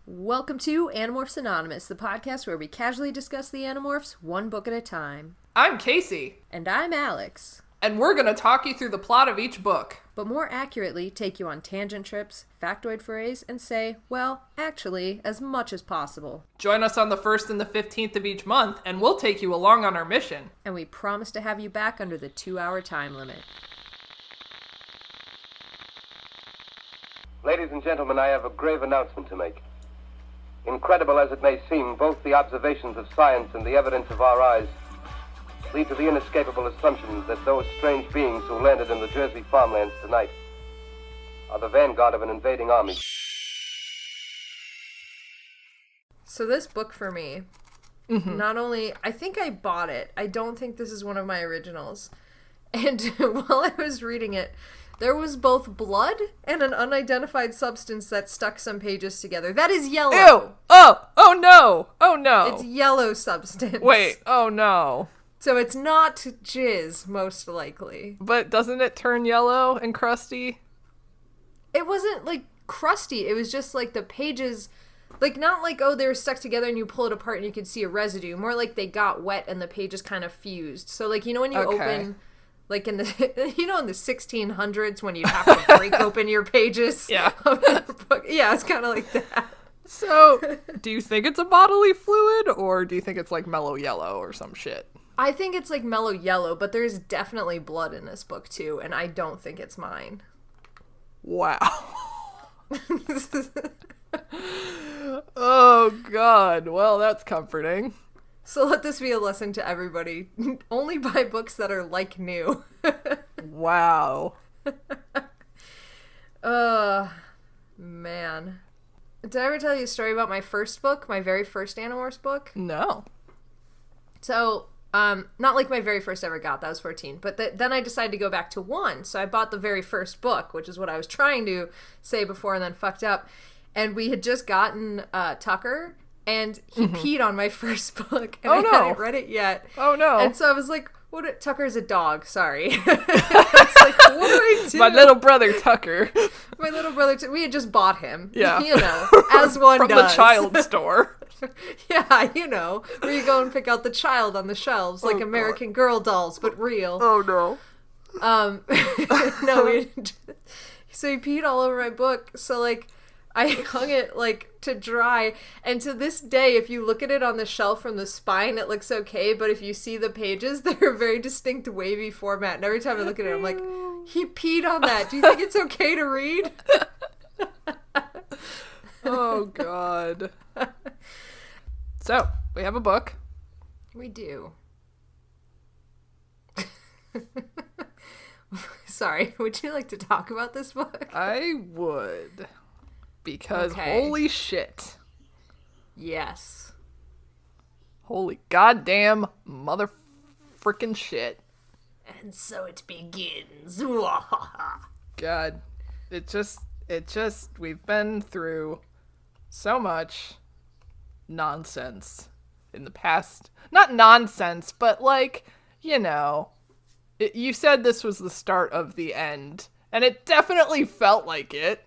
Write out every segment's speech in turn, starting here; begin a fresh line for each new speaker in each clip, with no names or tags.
Welcome to Animorphs Anonymous, the podcast where we casually discuss the Animorphs one book at a time.
I'm Kaycie.
And I'm Alex.
And we're going to talk you through the plot of each book.
But more accurately, take you on tangent trips, factoid forays, and say, well, actually, as much as possible.
Join us on the 1st and the 15th of each month, and we'll take you along on our mission.
And we promise to have you back under the 2-hour time limit.
Ladies and gentlemen, I have a grave announcement to make. Incredible as it may seem, both the observations of science and the evidence of our eyes lead to the inescapable assumption that those strange beings who landed in the Jersey farmlands tonight are the vanguard of an invading army.
So this book for me, not only, I think I bought it, I don't think this is one of my originals. And while I was reading it, there was both blood and an unidentified substance that stuck some pages together. That is yellow.
Ew! Oh no! Oh no!
It's yellow substance.
Wait, oh no.
So it's not jizz, most likely.
But doesn't it turn yellow and crusty?
It wasn't, like, crusty. It was just, like, the pages, like, not like, oh, they were stuck together and you pull it apart and you could see a residue. More like they got wet and the pages kind of fused. So, like, you know when you open... Like in the, you know, in the 1600s when you'd have to break open your pages?
Yeah.
Yeah, it's kind of like that.
So, do you think it's a bodily fluid, or do you think it's like mellow yellow or some shit?
I think it's like mellow yellow, but there's definitely blood in this book too, and I don't think it's mine.
Wow. Oh, God. Well, that's comforting.
So let this be a lesson to everybody. Only buy books that are like new.
Wow.
Man. Did I ever tell you a story about my first book? My very first Animorphs book?
No.
So, not like my very first ever got. That was 14. But then I decided to go back to 1. So I bought the very first book, which is what I was trying to say before and then fucked up. And we had just gotten Tucker... And he peed on my first book, and I hadn't read it yet.
Oh, no.
And so I was like, Tucker's a dog, sorry. I was like, what do I do?
My little brother, Tucker.
My little brother, we had just bought him.
Yeah.
You know, as one
From
does.
the child store.
Yeah, you know, where you go and pick out the child on the shelves, like American Girl dolls, but real.
Oh, no.
No, so he peed all over my book, so, like, I hung it, like, to dry, and to this day, if you look at it on the shelf from the spine, it looks okay, but if you see the pages, they're a very distinct wavy format, and every time I look at it, I'm like, he peed on that. Do you think it's okay to read?
Oh, God. So, we have a book.
We do. Sorry, would you like to talk about this book?
I would. Because holy shit.
Yes.
Holy goddamn mother frickin' shit.
And so it begins.
God. It just, we've been through so much nonsense in the past. Not nonsense, but like, you know, you said this was the start of the end. And it definitely felt like it.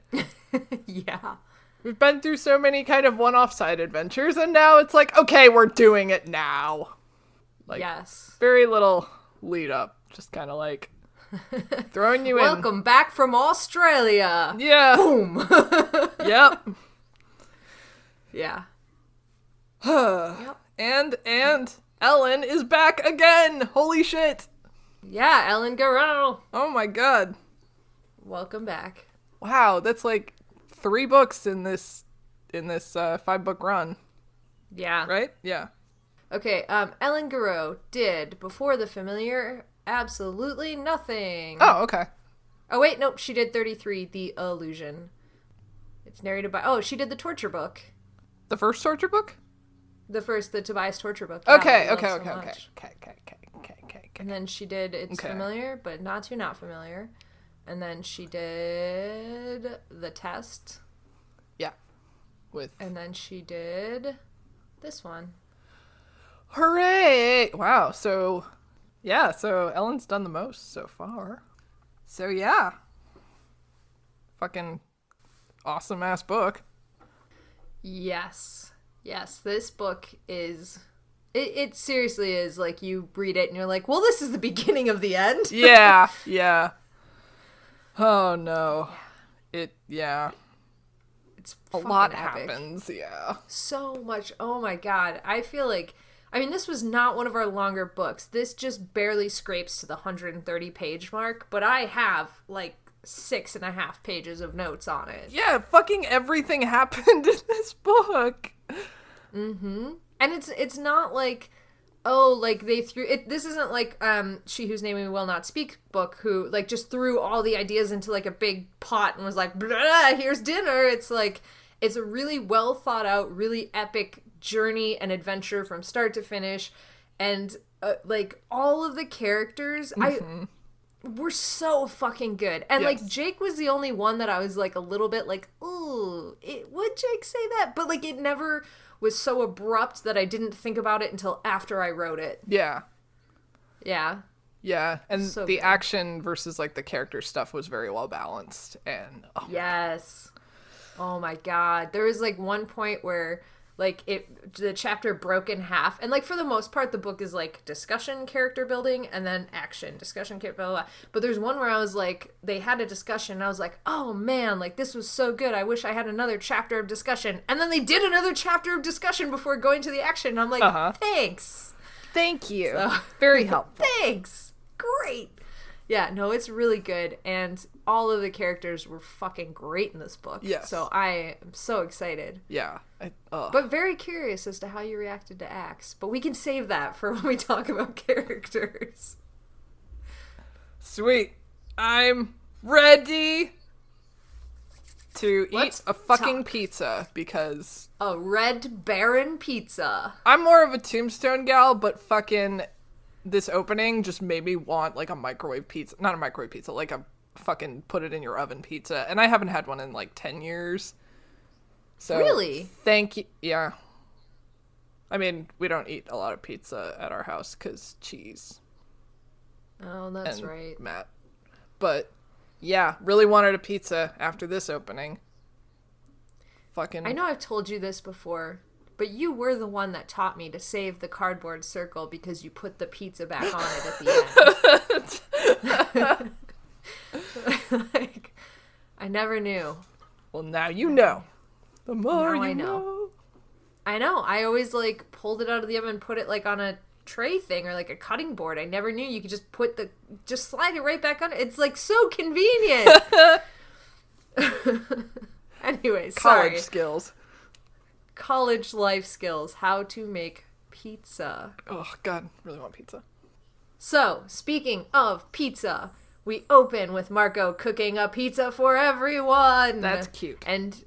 Yeah.
We've been through so many kind of one-off side adventures, and now it's like, okay, we're doing it now. Like,
yes.
Very little lead up. Just kind of like throwing you in.
Welcome back from Australia.
Yeah.
Boom.
Yep.
Yeah.
Yep. And Ellen is back again. Holy shit.
Yeah, Ellen Garreau.
Oh my god.
Welcome back.
Wow, that's like 3 books in this 5-book run.
Yeah.
Right? Yeah.
Okay, Ellen Garreau did, before The Familiar, absolutely nothing.
Oh, okay.
Oh, wait, nope, she did 33, The Illusion. It's narrated by, she did the torture book.
The first torture book?
The Tobias torture book.
Yeah, okay.
And then she did It's Familiar, but Not Too Not Familiar. And then she did The Test.
Yeah.
And then she did this one.
Hooray! Wow, so Ellen's done the most so far. So yeah. Fucking awesome ass book.
Yes. Yes, this book is... It seriously is, like, you read it and you're like, well, this is the beginning of the end.
Yeah, yeah. Oh, no. Yeah.
It's
A lot
epic.
happens, yeah.
So much. Oh, my God. I feel like... I mean, this was not one of our longer books. This just barely scrapes to the 130-page mark, but I have, like, 6.5 pages of notes on it.
Yeah, fucking everything happened in this book.
Mm-hmm. And it's not like, oh, like they threw it. This isn't like She Whose Name We Will Not Speak book, who like just threw all the ideas into like a big pot and was like, blah, here's dinner. It's like, it's a really well thought out, really epic journey and adventure from start to finish. And like all of the characters, were so fucking good. And
Yes.
like Jake was the only one that I was like a little bit like, ooh, would Jake say that? But like it never was so abrupt that I didn't think about it until after I wrote it.
Yeah.
Yeah.
Yeah, and
So
the
good.
action versus like the character stuff was very well balanced, and
Yes. Oh my God. There was like one point where like the chapter broke in half, and like for the most part the book is like discussion, character building, and then action, discussion, character, blah, blah, blah. But there's one where I was like, they had a discussion and I was like, oh man, like this was so good, I wish I had another chapter of discussion. And then they did another chapter of discussion before going to the action, and I'm like, thanks.
thank you.
So-
Very helpful.
Thanks. Great. Yeah, no, it's really good, and all of the characters were fucking great in this book.
Yes.
So I am so excited.
Yeah.
But very curious as to how you reacted to Axe. But we can save that for when we talk about characters.
Sweet. I'm ready to
Let's
eat a fucking
talk.
pizza because
A Red Baron pizza.
I'm more of a Tombstone gal, but fucking this opening just made me want like a microwave pizza. Not a microwave pizza, like a fucking put it in your oven pizza. And I haven't had one in like 10 years. So
Really?
Thank you. Yeah. I mean, we don't eat a lot of pizza at our house because cheese.
Oh, that's
and
right.
Matt. But yeah, really wanted a pizza after this opening. Fucking
I know I've told you this before, but you were the one that taught me to save the cardboard circle because you put the pizza back on it at the end. Like, I never knew.
Well, now you know. The more
Now
you
I know.
know.
I know. I always like pulled it out of the oven and put it like on a tray thing or like a cutting board. I never knew you could just slide it right back on. It's like so convenient. Anyways,
College
sorry.
skills.
College life skills. How to make pizza.
Oh god, really want pizza.
So, speaking of pizza, we open with Marco cooking a pizza for everyone.
That's cute.
And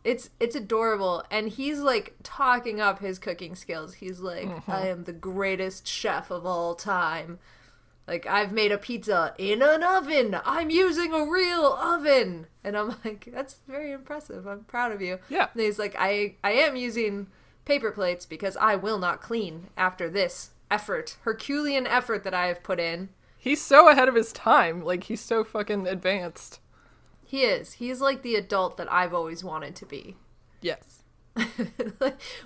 it's adorable. And he's like talking up his cooking skills. He's like, I am the greatest chef of all time. Like, I've made a pizza in an oven. I'm using a real oven. And I'm like, that's very impressive. I'm proud of you.
Yeah.
And he's like, I am using paper plates because I will not clean after this Herculean effort that I have put in.
He's so ahead of his time. Like, he's so fucking advanced.
He is. He's like the adult that I've always wanted to be.
Yes.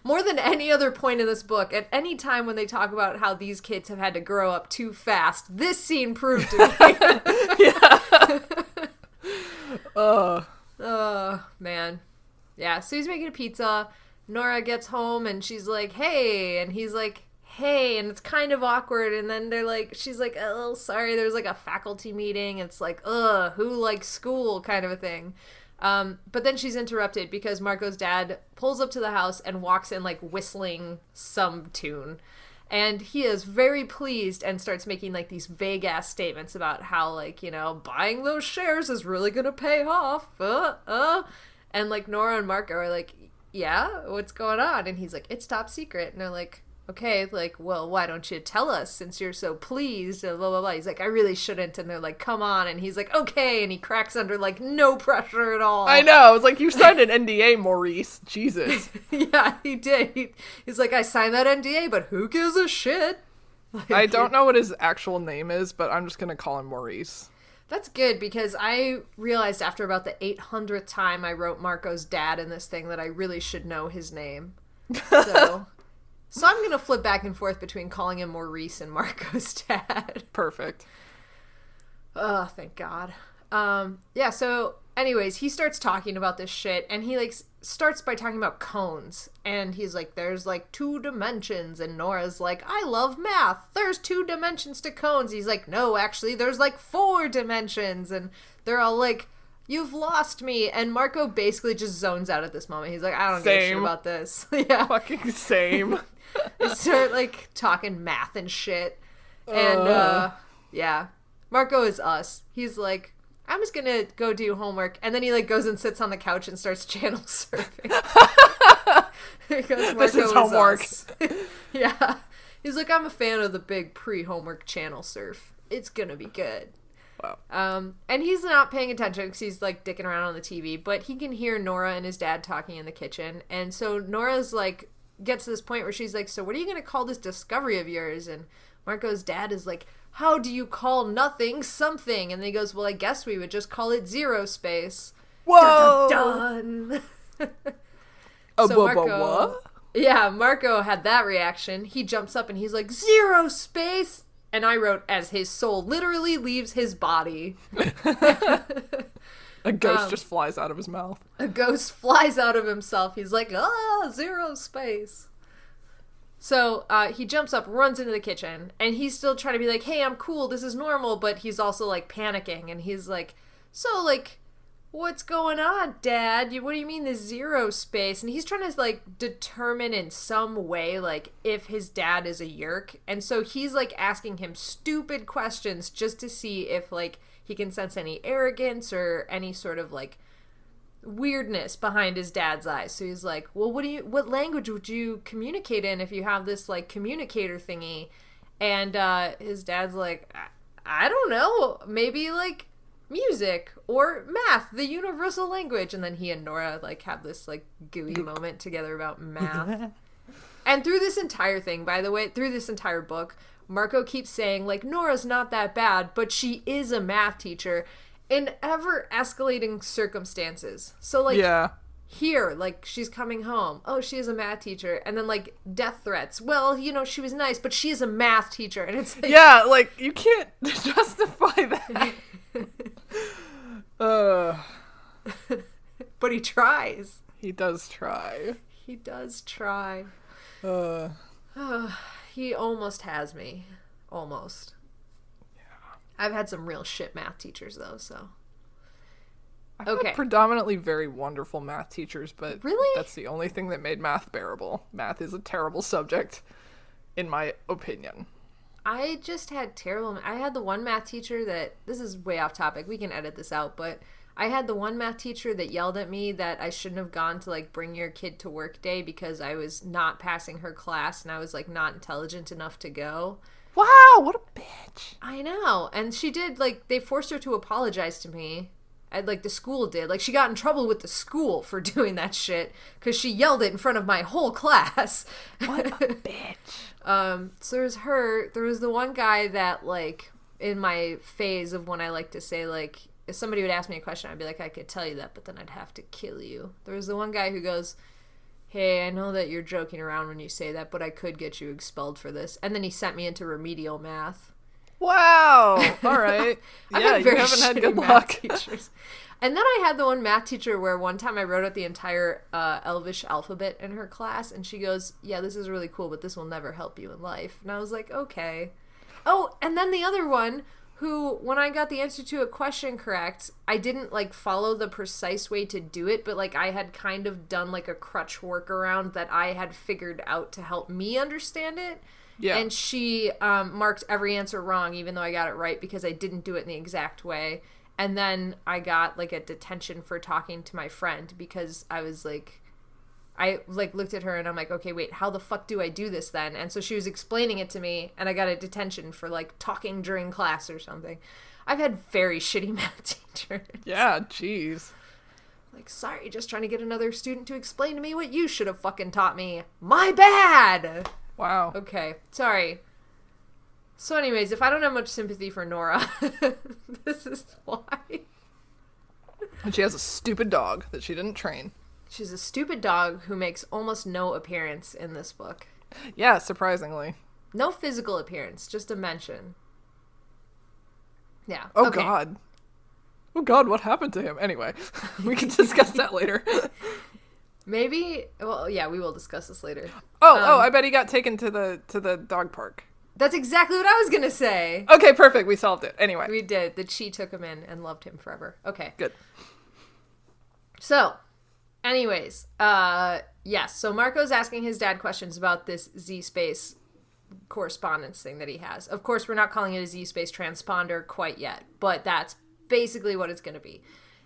More than any other point in this book, at any time when they talk about how these kids have had to grow up too fast, this scene proved to be. Oh, man. Yeah, so he's making a pizza. Nora gets home and she's like, hey, and he's like, hey, and it's kind of awkward, and then she's like, oh, sorry, there's like a faculty meeting. It's like, who likes school kind of a thing. But then she's interrupted because Marco's dad pulls up to the house and walks in like whistling some tune. And he is very pleased and starts making like these vague ass statements about how like, you know, buying those shares is really going to pay off. And like Nora and Marco are like, yeah, what's going on? And he's like, it's top secret. And they're like, okay, like, well, why don't you tell us since you're so pleased, and blah, blah, blah. He's like, I really shouldn't. And they're like, come on. And he's like, okay. And he cracks under, like, no pressure at all.
I know. It's like, you signed an NDA, Maurice. Jesus.
Yeah, he did. He's like, I signed that NDA, but who gives a shit? Like,
I don't know what his actual name is, but I'm just going to call him Maurice.
That's good, because I realized after about the 800th time I wrote Marco's dad in this thing that I really should know his name. So I'm going to flip back and forth between calling him Maurice and Marco's dad.
Perfect.
Oh, thank God. Yeah, so anyways, he starts talking about this shit, and he, like, starts by talking about cones, and he's like, there's, like, 2 dimensions, and Nora's like, I love math, there's 2 dimensions to cones. He's like, no, actually, there's, like, 4 dimensions, and they're all like, you've lost me, and Marco basically just zones out at this moment. He's like, I don't give a shit about this. Yeah.
Fucking same.
They start, like, talking math and shit, and, yeah. Marco is us. He's like, I'm just gonna go do homework, and then he like goes and sits on the couch and starts channel surfing. Because Marco
this is homework.
Us. Yeah, he's like, I'm a fan of the big pre-homework channel surf. It's gonna be good.
Wow.
And he's not paying attention because he's like dicking around on the TV, but he can hear Nora and his dad talking in the kitchen, and so Nora's like gets to this point where she's like, so what are you gonna call this discovery of yours? And Marco's dad is like, how do you call nothing something? And then he goes, well, I guess we would just call it zero space.
Whoa!
Dun, dun, dun. So
what?
Yeah, Marco had that reaction. He jumps up and he's like, zero space! And I wrote, as his soul literally leaves his body.
A ghost just flies out of his mouth.
A ghost flies out of himself. He's like, zero space. So he jumps up, runs into the kitchen, and he's still trying to be like, hey, I'm cool, this is normal, but he's also, like, panicking, and he's like, so, like, what's going on, Dad? What do you mean there's zero space? And he's trying to, like, determine in some way, like, if his dad is a yerk, and so he's, like, asking him stupid questions just to see if, like, he can sense any arrogance or any sort of, like, weirdness behind his dad's eyes. So he's like, well, what language would you communicate in if you have this like communicator thingy? And his dad's like, I don't know, maybe like music or math, the universal language. And then he and Nora like have this like gooey moment together about math. And through this entire thing, by the way, through this entire book, Marco keeps saying like, Nora's not that bad, but she is a math teacher in ever escalating circumstances. So like, yeah. Here, like, she's coming home. Oh, she is a math teacher. And then, like, death threats. Well, you know, she was nice, but she is a math teacher. And it's like...
Yeah, like, you can't justify that.
But he tries.
He does try.
He does try. He almost has me. Almost. Yeah. I've had some real shit math teachers, though, so...
I've had predominantly very wonderful math teachers, but
really?
That's the only thing that made math bearable. Math is a terrible subject, in my opinion.
I just had terrible... I had the one math teacher that... This is way off topic. We can edit this out, but... I had the one math teacher that yelled at me that I shouldn't have gone to, like, bring your kid to work day because I was not passing her class and I was, like, not intelligent enough to go.
Wow, what a bitch.
I know. And she did, like, they forced her to apologize to me. Like, the school did. Like, she got in trouble with the school for doing that shit because she yelled it in front of my whole class.
What a bitch.
So there's her. There was the one guy that, like, in my phase of when I like to say, like, if somebody would ask me a question, I'd be like, I could tell you that, but then I'd have to kill you. There was the one guy who goes, hey, I know that you're joking around when you say that, but I could get you expelled for this. And then he sent me into remedial math.
Wow. All right. Yeah, you haven't had good luck.
Teachers. And then I had the one math teacher where one time I wrote out the entire Elvish alphabet in her class, and she goes, yeah, this is really cool, but this will never help you in life. And I was like, okay. Oh, and then the other one who, when I got the answer to a question correct, I didn't, like, follow the precise way to do it, but, like, I had kind of done, like, a crutch workaround that I had figured out to help me understand it. Yeah. And she marked every answer wrong, even though I got it right, because I didn't do it in the exact way. And then I got, like, a detention for talking to my friend because I was, like... I, like, looked at her and I'm like, okay, wait, how the fuck do I do this then? And so she was explaining it to me, and I got a detention for, like, talking during class or something. I've had very shitty math teachers.
Yeah, jeez.
Like, sorry, just trying to get another student to explain to me what you should have fucking taught me. My bad!
Wow.
Okay, sorry. So anyways, if I don't have much sympathy for Nora, this is why.
And she has a stupid dog that she didn't train.
She's a stupid dog who makes almost no appearance in this book.
Yeah, surprisingly.
No physical appearance, just a mention. Yeah.
Oh,
okay.
God. Oh, God, what happened to him? Anyway, we can discuss that later.
Maybe, well, yeah, we will discuss this later.
I bet he got taken to the dog park.
That's exactly what I was going to say.
Okay, perfect. We solved it. Anyway.
We did. The Chi took him in and loved him forever. Okay.
Good.
So, anyways, yes. So Marco's asking his dad questions about this Z-Space correspondence thing that he has. Of course, we're not calling it a Z-Space transponder quite yet, but that's basically what it's going to be.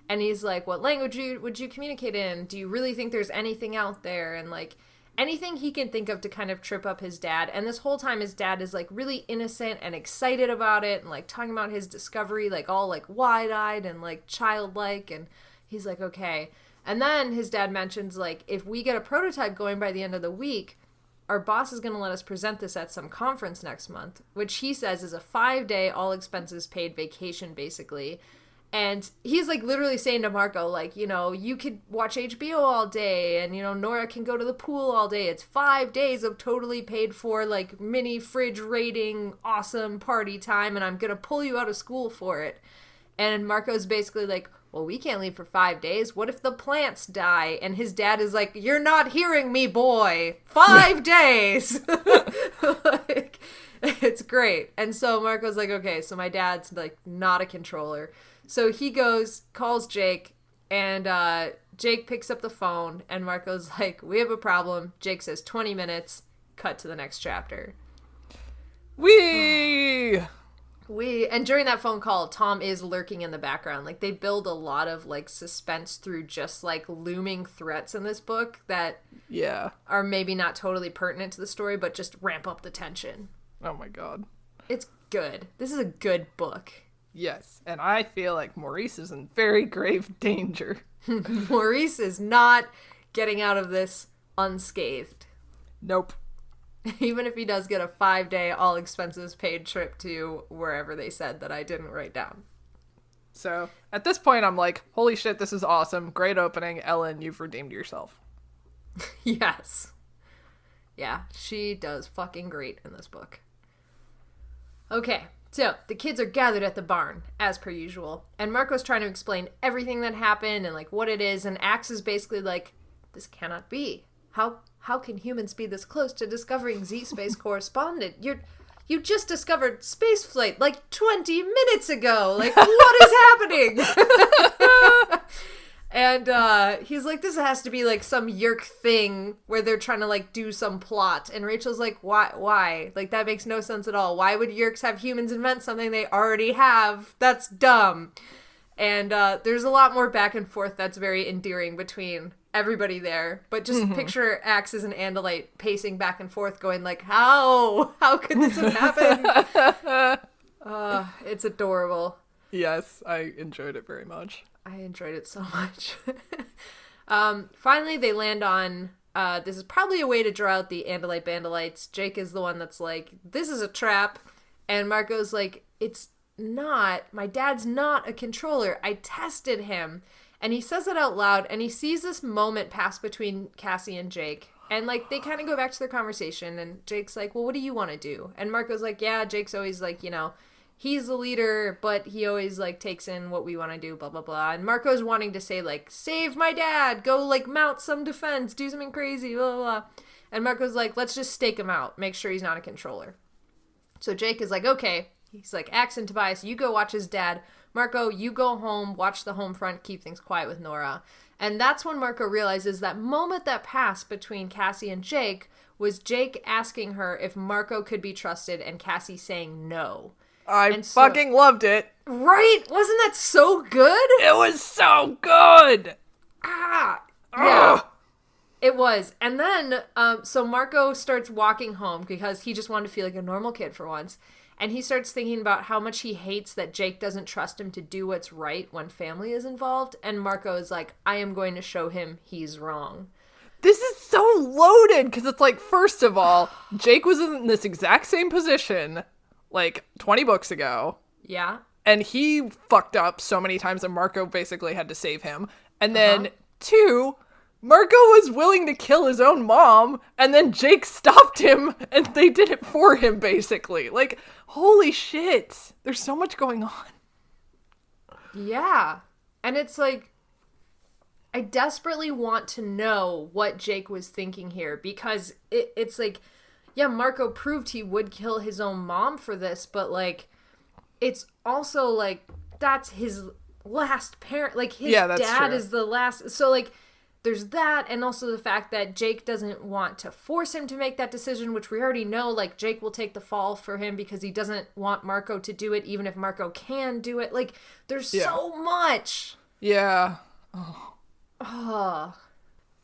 And he's like, what language would you communicate in? Do you really think there's anything out there? And like, anything he can think of to kind of trip up his dad. And this whole time his dad is like really innocent and excited about it and like talking about his discovery, like all like wide-eyed and like childlike. And he's like, okay. And then his dad mentions like, if we get a prototype going by the end of the week, our boss is going to let us present this at some conference next month, which he says is a 5-day all expenses paid vacation basically. And he's, like, literally saying to Marco, like, you know, you could watch HBO all day, and, you know, Nora can go to the pool all day. It's 5 days of totally paid for, like, mini fridge rating, awesome party time, and I'm going to pull you out of school for it. And Marco's basically like, well, we can't leave for 5 days. What if the plants die? And his dad is like, you're not hearing me, boy. 5 days. Like, it's great. And so Marco's like, okay, so my dad's, like, not a controller. So he goes, calls Jake, and Jake picks up the phone, and Marco's like, we have a problem. Jake says 20 minutes. Cut to the next chapter. And during that phone call, Tom is lurking in the background. Like, they build a lot of, like, suspense through just, like, looming threats in this book that are maybe not totally pertinent to the story, but just ramp up the tension.
Oh, my God.
It's good. This is a good book.
Yes, and I feel like Maurice is in very grave danger.
Maurice is not getting out of this unscathed.
Nope.
Even if he does get a 5-day all expenses paid trip to wherever they said that I didn't write down.
So at this point, I'm like, holy shit, this is awesome. Great opening. Ellen, you've redeemed yourself.
Yes. Yeah, she does fucking great in this book. Okay. So, the kids are gathered at the barn, as per usual, and Marco's trying to explain everything that happened and, like, what it is, and Axe is basically like, this cannot be. How can humans be this close to discovering Z-Space correspondent? You just discovered spaceflight, like, 20 minutes ago! Like, what is happening? And he's like, this has to be, like, some Yerk thing where they're trying to, like, do some plot. And Rachel's like, why? Like, that makes no sense at all. Why would Yerks have humans invent something they already have? That's dumb. And there's a lot more back and forth that's very endearing between everybody there. But just picture Axis and Andalite pacing back and forth going, like, how? How could this have happened? It's adorable.
Yes, I enjoyed it very much.
I enjoyed it so much. Finally, they land on, this is probably a way to draw out the Andalite Bandalites. Jake is the one that's like, this is a trap. And Marco's like, it's not. My dad's not a controller. I tested him. And he says it out loud, and he sees this moment pass between Cassie and Jake. And, like, they kind of go back to their conversation, and Jake's like, well, what do you want to do? And Marco's like, yeah, Jake's always like, you know, he's the leader, but he always, like, takes in what we want to do, blah, blah, blah. And Marco's wanting to say, like, save my dad, go, like, mount some defense, do something crazy, blah, blah, blah. And Marco's like, let's just stake him out, make sure he's not a controller. So Jake is like, okay. He's like, Axe and Tobias, you go watch his dad. Marco, you go home, watch the home front, keep things quiet with Nora. And that's when Marco realizes that moment that passed between Cassie and Jake was Jake asking her if Marco could be trusted and Cassie saying no.
I fucking loved it.
Right? Wasn't that so good?
It was so good.
Yeah. It was. And then, so Marco starts walking home because he just wanted to feel like a normal kid for once. And he starts thinking about how much he hates that Jake doesn't trust him to do what's right when family is involved. And Marco is like, I am going to show him he's wrong.
This is so loaded because it's like, first of all, Jake was in this exact same position like 20 books ago.
Yeah.
And he fucked up so many times that Marco basically had to save him. And then 2, Marco was willing to kill his own mom, and then Jake stopped him, and they did it for him, basically. Like, holy shit. There's so much going on.
Yeah. And it's like, I desperately want to know what Jake was thinking here, because it's like, yeah, Marco proved he would kill his own mom for this, but, like, it's also, like, that's his last parent. Like, his dad is the last. So, like, there's that, and also the fact that Jake doesn't want to force him to make that decision, which we already know, like, Jake will take the fall for him because he doesn't want Marco to do it, even if Marco can do it. Like, there's so much.
Yeah.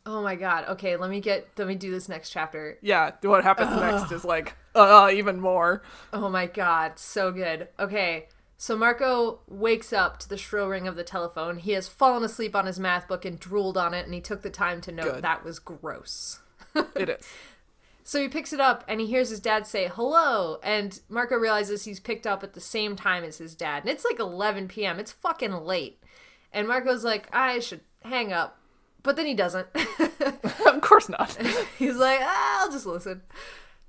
Oh my god. Okay, let me do this next chapter.
Yeah, what happens next is, like, even more.
Oh my god, so good. Okay, so Marco wakes up to the shrill ring of the telephone. He has fallen asleep on his math book and drooled on it, and he took the time to note that was gross.
It is.
So he picks it up, and he hears his dad say, hello, and Marco realizes he's picked up at the same time as his dad, and it's like 11 p.m. It's fucking late. And Marco's like, I should hang up. But then he doesn't.
Of course not.
He's like, I'll just listen.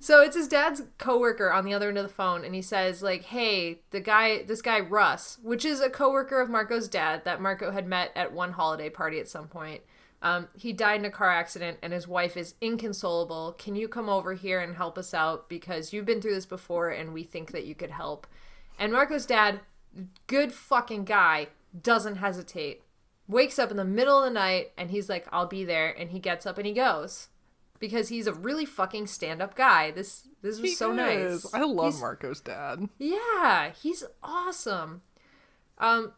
So it's his dad's coworker on the other end of the phone, and he says, like, hey, this guy Russ, which is a coworker of Marco's dad that Marco had met at one holiday party at some point. He died in a car accident, and his wife is inconsolable. Can you come over here and help us out? Because you've been through this before, and we think that you could help. And Marco's dad, good fucking guy, doesn't hesitate. Wakes up in the middle of the night, and he's like, I'll be there, and he gets up and he goes. Because he's a really fucking stand-up guy. This was so nice.
I love Marco's dad.
Yeah, he's awesome.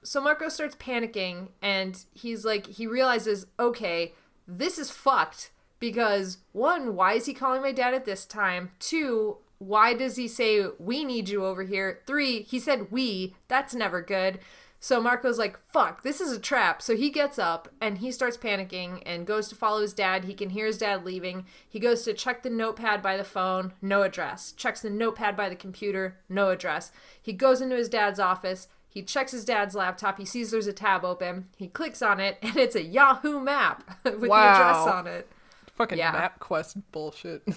So Marco starts panicking, and he's like, he realizes, okay, this is fucked. Because, 1, why is he calling my dad at this time? 2, why does he say, we need you over here? 3, he said we. That's never good. So Marco's like, fuck, this is a trap. So he gets up and he starts panicking and goes to follow his dad. He can hear his dad leaving. He goes to check the notepad by the phone, no address. Checks the notepad by the computer, no address. He goes into his dad's office. He checks his dad's laptop. He sees there's a tab open. He clicks on it, and it's a Yahoo map with the address on it.
Fucking MapQuest bullshit.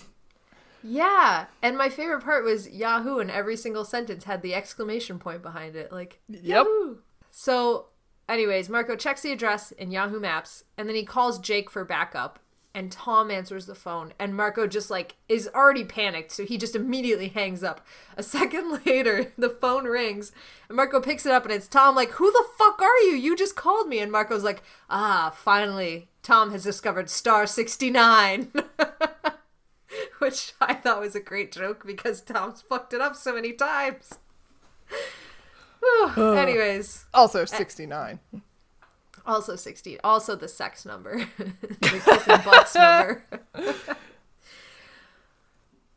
Yeah, and my favorite part was Yahoo, and every single sentence had the exclamation point behind it. Like,
yep.
Yahoo! So, anyways, Marco checks the address in Yahoo Maps, and then he calls Jake for backup, and Tom answers the phone, and Marco just, like, is already panicked, so he just immediately hangs up. A second later, the phone rings, and Marco picks it up, and it's Tom, like, who the fuck are you? You just called me. And Marco's like, finally, Tom has discovered star 69. Which I thought was a great joke, because Tom's fucked it up so many times. Anyways.
Also 69.
Also 16. Also the sex number. The kissing butts number.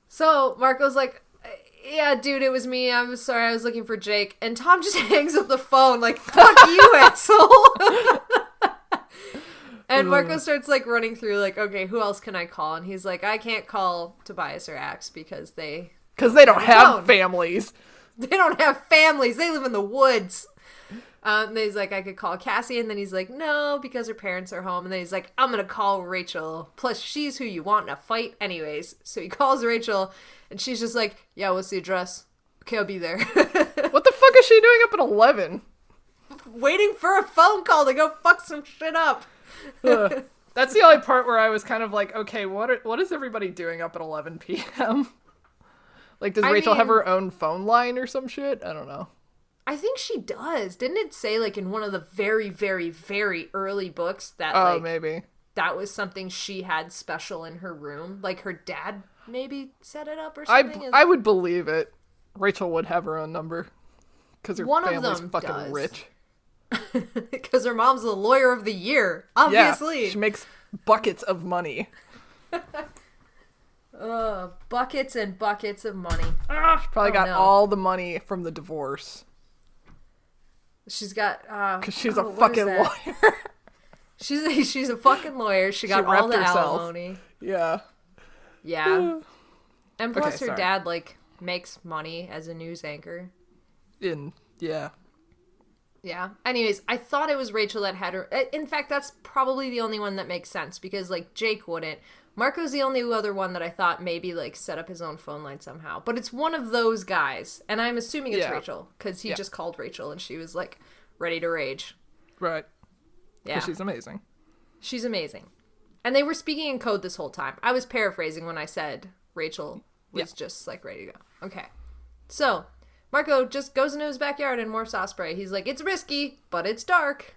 So Marco's like, yeah, dude, it was me. I'm sorry. I was looking for Jake. And Tom just hangs up the phone like, fuck you, asshole. And Marco starts, like, running through, like, okay, who else can I call? And he's like, I can't call Tobias or Axe because they
don't have families.
They don't have families. They live in the woods. And then he's like, I could call Cassie. And then he's like, no, because her parents are home. And then he's like, I'm going to call Rachel. Plus, she's who you want in a fight anyways. So he calls Rachel, and she's just like, yeah, what's the address? Okay, I'll be there.
What the fuck is she doing up at 11?
Waiting for a phone call to go fuck some shit up.
That's the only part where I was kind of like, okay, what is everybody doing up at 11 p.m.? Like, does Rachel have her own phone line or some shit? I don't know.
I think she does. Didn't it say, like, in one of the very, very, very early books that,
maybe
that was something she had special in her room? Like, her dad maybe set it up or something?
I would believe it. Rachel would have her own number. Because her family's fucking rich.
Because her mom's the lawyer of the year, obviously.
Yeah, she makes buckets of money.
Buckets and buckets of money.
She probably got all the money from the divorce.
She's got
because she's a fucking lawyer.
she's a fucking lawyer. She got all the alimony.
Yeah.
And plus her dad, like, makes money as a news anchor.
Yeah.
Yeah. Anyways, I thought it was Rachel that had her. In fact, that's probably the only one that makes sense because, like, Jake wouldn't. Marco's the only other one that I thought maybe, like, set up his own phone line somehow. But it's one of those guys. And I'm assuming it's Rachel because he just called Rachel and she was, like, ready to rage.
Right.
Yeah.
She's amazing.
She's amazing. And they were speaking in code this whole time. I was paraphrasing when I said Rachel was just, like, ready to go. Okay. So, Marco just goes into his backyard and morphs Osprey. He's like, it's risky, but it's dark.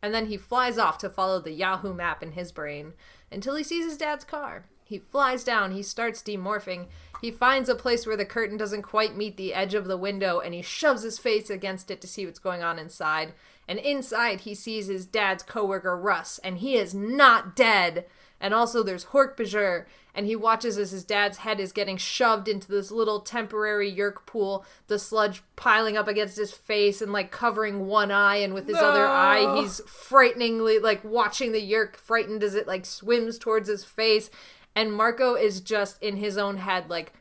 And then he flies off to follow the Yahoo map in his brain until he sees his dad's car. He flies down, he starts demorphing. He finds a place where the curtain doesn't quite meet the edge of the window, and he shoves his face against it to see what's going on inside. And inside, he sees his dad's coworker, Russ, and he is not dead. And also there's hork-bajir, and he watches as his dad's head is getting shoved into this little temporary yerk pool, the sludge piling up against his face and, like, covering one eye, and with his other eye, he's frighteningly, like, watching the yerk, frightened as it, like, swims towards his face. And Marco is just in his own head, like,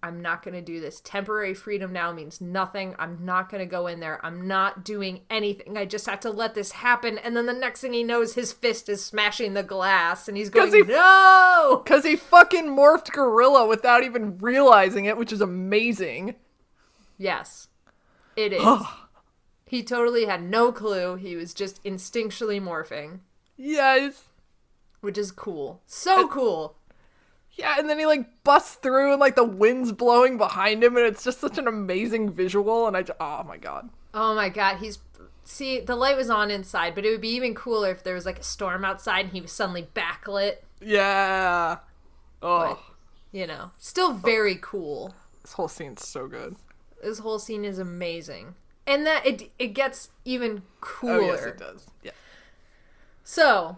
I'm not going to do this. Temporary freedom now means nothing. I'm not going to go in there. I'm not doing anything. I just have to let this happen. And then the next thing he knows, his fist is smashing the glass. And he's going, no!
Because he fucking morphed gorilla without even realizing it, which is amazing.
Yes, it is. He totally had no clue. He was just instinctually morphing.
Yes.
Which is cool. So cool.
Yeah, and then he, like, busts through and, like, the wind's blowing behind him, and it's just such an amazing visual, and oh my god.
Oh my god, see, the light was on inside, but it would be even cooler if there was, like, a storm outside and he was suddenly backlit.
Yeah. Oh.
But, still very cool.
This whole scene's so good.
This whole scene is amazing. And that, it gets even cooler.
Oh, yes, it does. Yeah.
So,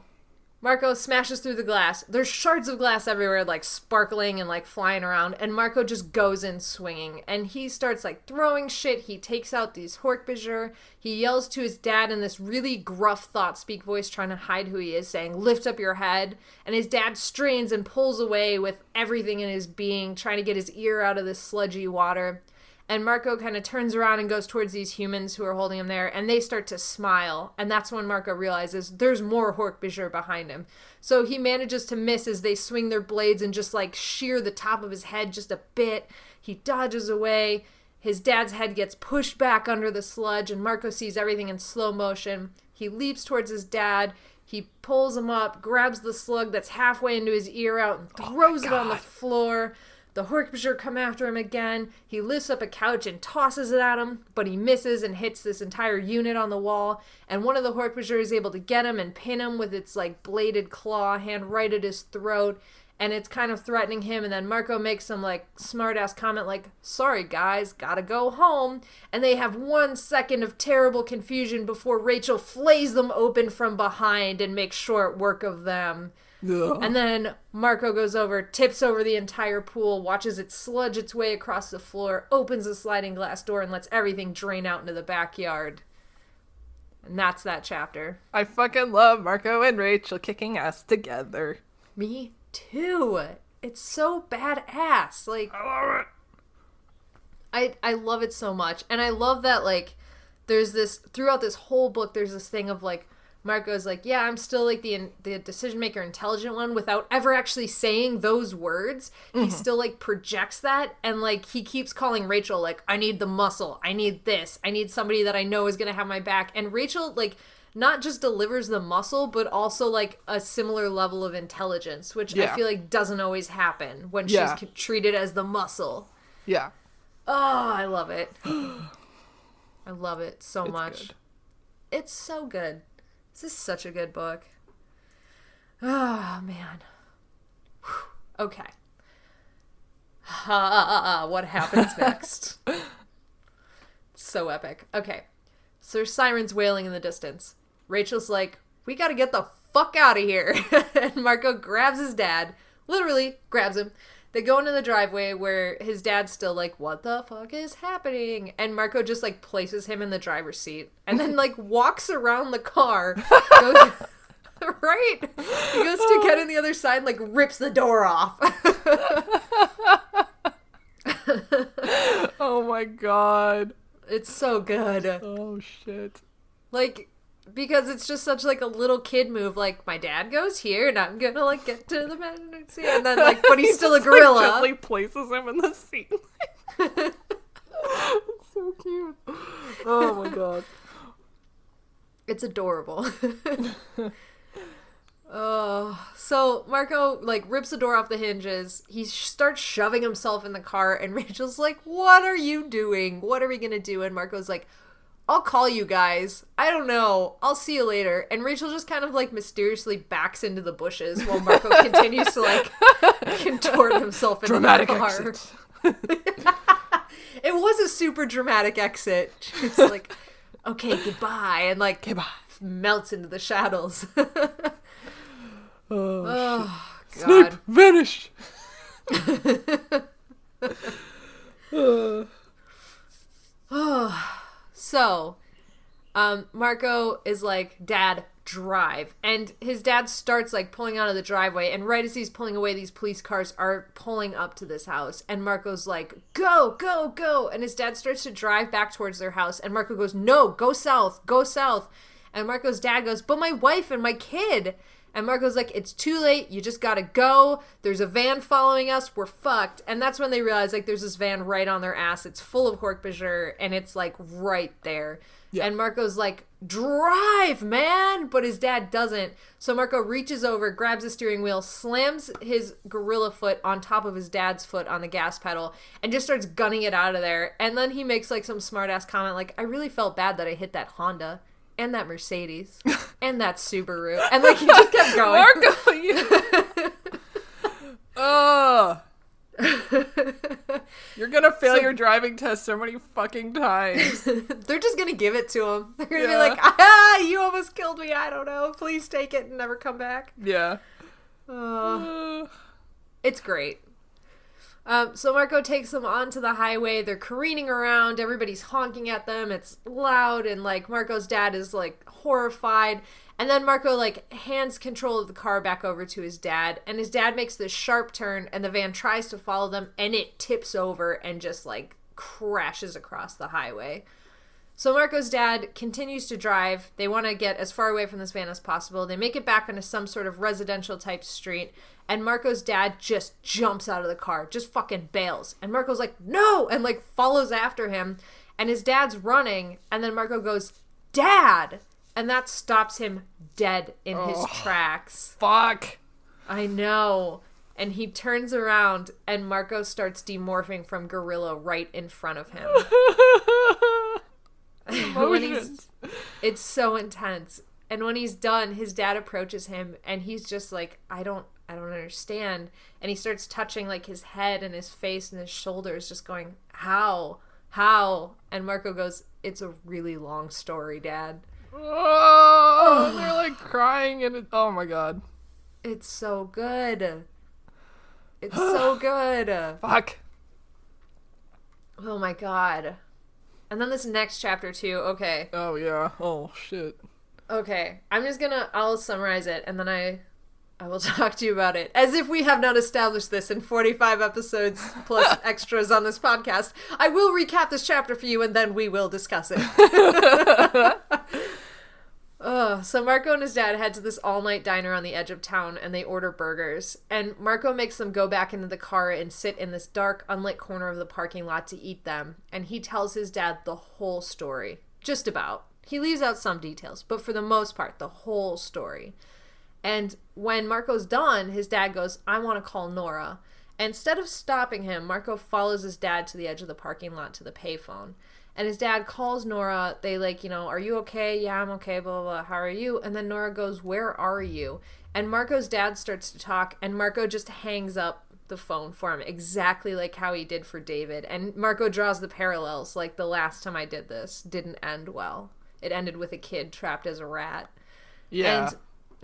Marco smashes through the glass. There's shards of glass everywhere, like, sparkling and, like, flying around. And Marco just goes in swinging. And he starts, like, throwing shit. He takes out these hork-bajir. He yells to his dad in this really gruff thought-speak voice, trying to hide who he is, saying, lift up your head. And his dad strains and pulls away with everything in his being, trying to get his ear out of this sludgy water. And Marco kind of turns around and goes towards these humans who are holding him there, and they start to smile. And that's when Marco realizes there's more hork-bajir behind him. So he manages to miss as they swing their blades and just, like, shear the top of his head just a bit. He dodges away. His dad's head gets pushed back under the sludge, and Marco sees everything in slow motion. He leaps towards his dad. He pulls him up, grabs the slug that's halfway into his ear out, and throws it on the floor. The hork-bajir come after him again. He lifts up a couch and tosses it at him, but he misses and hits this entire unit on the wall. And one of the hork-bajir is able to get him and pin him with its, like, bladed claw hand right at his throat. And it's kind of threatening him. And then Marco makes some, like, smart-ass comment like, sorry, guys, gotta go home. And they have 1 second of terrible confusion before Rachel flays them open from behind and makes short work of them.
Ugh.
And then Marco goes over, tips over the entire pool, watches it sludge its way across the floor, opens the sliding glass door, and lets everything drain out into the backyard. And that's that chapter.
I fucking love Marco and Rachel kicking ass together.
Me too. It's so badass. Like,
I love it.
I love it so much. And I love that, like, there's this, throughout this whole book, there's this thing of, like, Marco's like, yeah, I'm still, like, the decision-maker, intelligent one, without ever actually saying those words. He still, like, projects that, and, like, he keeps calling Rachel, like, I need the muscle, I need this, I need somebody that I know is gonna have my back. And Rachel, like, not just delivers the muscle, but also, like, a similar level of intelligence, which I feel like doesn't always happen when she's treated as the muscle.
Yeah.
Oh, I love it. I love it so much.
Good.
It's so good. This is such a good book. Oh, man. Whew. Okay. What happens next? So epic. Okay. So there's sirens wailing in the distance. Rachel's like, we gotta get the fuck out of here. And Marco grabs his dad. Literally grabs him. They go into the driveway where his dad's still like, what the fuck is happening? And Marco just, like, places him in the driver's seat and then, like, walks around the car. Goes, right? He goes to get on the other side and, like, rips the door off.
my god.
It's so good.
Oh, shit.
Like, because it's just such, like, a little kid move. Like, my dad goes here, and I'm gonna, like, get to the presidency. And then, like, but he's still a gorilla.
Like, gently places him in the seat. It's so cute. Oh, my god.
It's adorable. So Marco, like, rips the door off the hinges. He starts shoving himself in the car, and Rachel's like, what are you doing? What are we gonna do? And Marco's like, I'll call you guys. I don't know. I'll see you later. And Rachel just kind of, like, mysteriously backs into the bushes while Marco continues to, like, contort himself in
Dramatic
the car.
exit.
It was a super dramatic exit. She's like, okay, goodbye. And, like,
Goodbye.
melts into the shadows.
Oh, shit.
God.
Snape, vanish!
So, Marco is like, Dad, drive. And his dad starts, like, pulling out of the driveway, and right as he's pulling away, these police cars are pulling up to this house. And Marco's like, go, go, go. And his dad starts to drive back towards their house, and Marco goes, no, go south, go south. And Marco's dad goes, but my wife and my kid. And Marco's like, it's too late. You just gotta go. There's a van following us. We're fucked. And that's when they realize, like, there's this van right on their ass. It's full of hork-bajir, and it's, like, right there. Yeah. And Marco's like, drive, man! But his dad doesn't. So Marco reaches over, grabs the steering wheel, slams his gorilla foot on top of his dad's foot on the gas pedal, and just starts gunning it out of there. And then he makes, like, some smart-ass comment, like, I really felt bad that I hit that Honda. And that Mercedes. And that Subaru. And, like, he just kept going.
Marco, you... Oh. You're gonna fail your driving test so many fucking times.
They're just gonna give it to him. They're gonna be like, you almost killed me. I don't know. Please take it and never come back.
Yeah.
It's great. So Marco takes them onto the highway. They're careening around. Everybody's honking at them. It's loud, and, like, Marco's dad is, like, horrified. And then Marco, like, hands control of the car back over to his dad, and his dad makes this sharp turn, and the van tries to follow them, and it tips over and just, like, crashes across the highway. So Marco's dad continues to drive. They want to get as far away from this van as possible. They make it back onto some sort of residential type street, and Marco's dad just jumps out of the car, just fucking bails. And Marco's like, no! And, like, follows after him, and his dad's running, and then Marco goes, Dad! And that stops him dead in his tracks.
Fuck.
I know. And he turns around, and Marco starts demorphing from gorilla right in front of him. It's so intense. And when he's done, his dad approaches him, and he's just like, I don't understand. And he starts touching, like, his head and his face and his shoulders, just going, how? And Marco goes, it's a really long story, Dad.
Oh, and they're, like, crying, and oh my god.
It's so good. It's so good.
Fuck.
Oh my god. And then this next chapter too, okay.
Oh yeah. Oh shit.
Okay. I'll summarize it, and then I will talk to you about it. As if we have not established this in 45 episodes plus extras on this podcast. I will recap this chapter for you, and then we will discuss it. So Marco and his dad head to this all-night diner on the edge of town, and they order burgers. And Marco makes them go back into the car and sit in this dark, unlit corner of the parking lot to eat them. And he tells his dad the whole story. Just about. He leaves out some details, but for the most part, the whole story. And when Marco's done, his dad goes, I want to call Nora. And instead of stopping him, Marco follows his dad to the edge of the parking lot to the payphone. And his dad calls Nora. They, like, are you okay? Yeah, I'm okay, blah, blah, blah. How are you? And then Nora goes, where are you? And Marco's dad starts to talk, and Marco just hangs up the phone for him, exactly like how he did for David. And Marco draws the parallels, like, the last time I did this didn't end well. It ended with a kid trapped as a rat.
Yeah.
And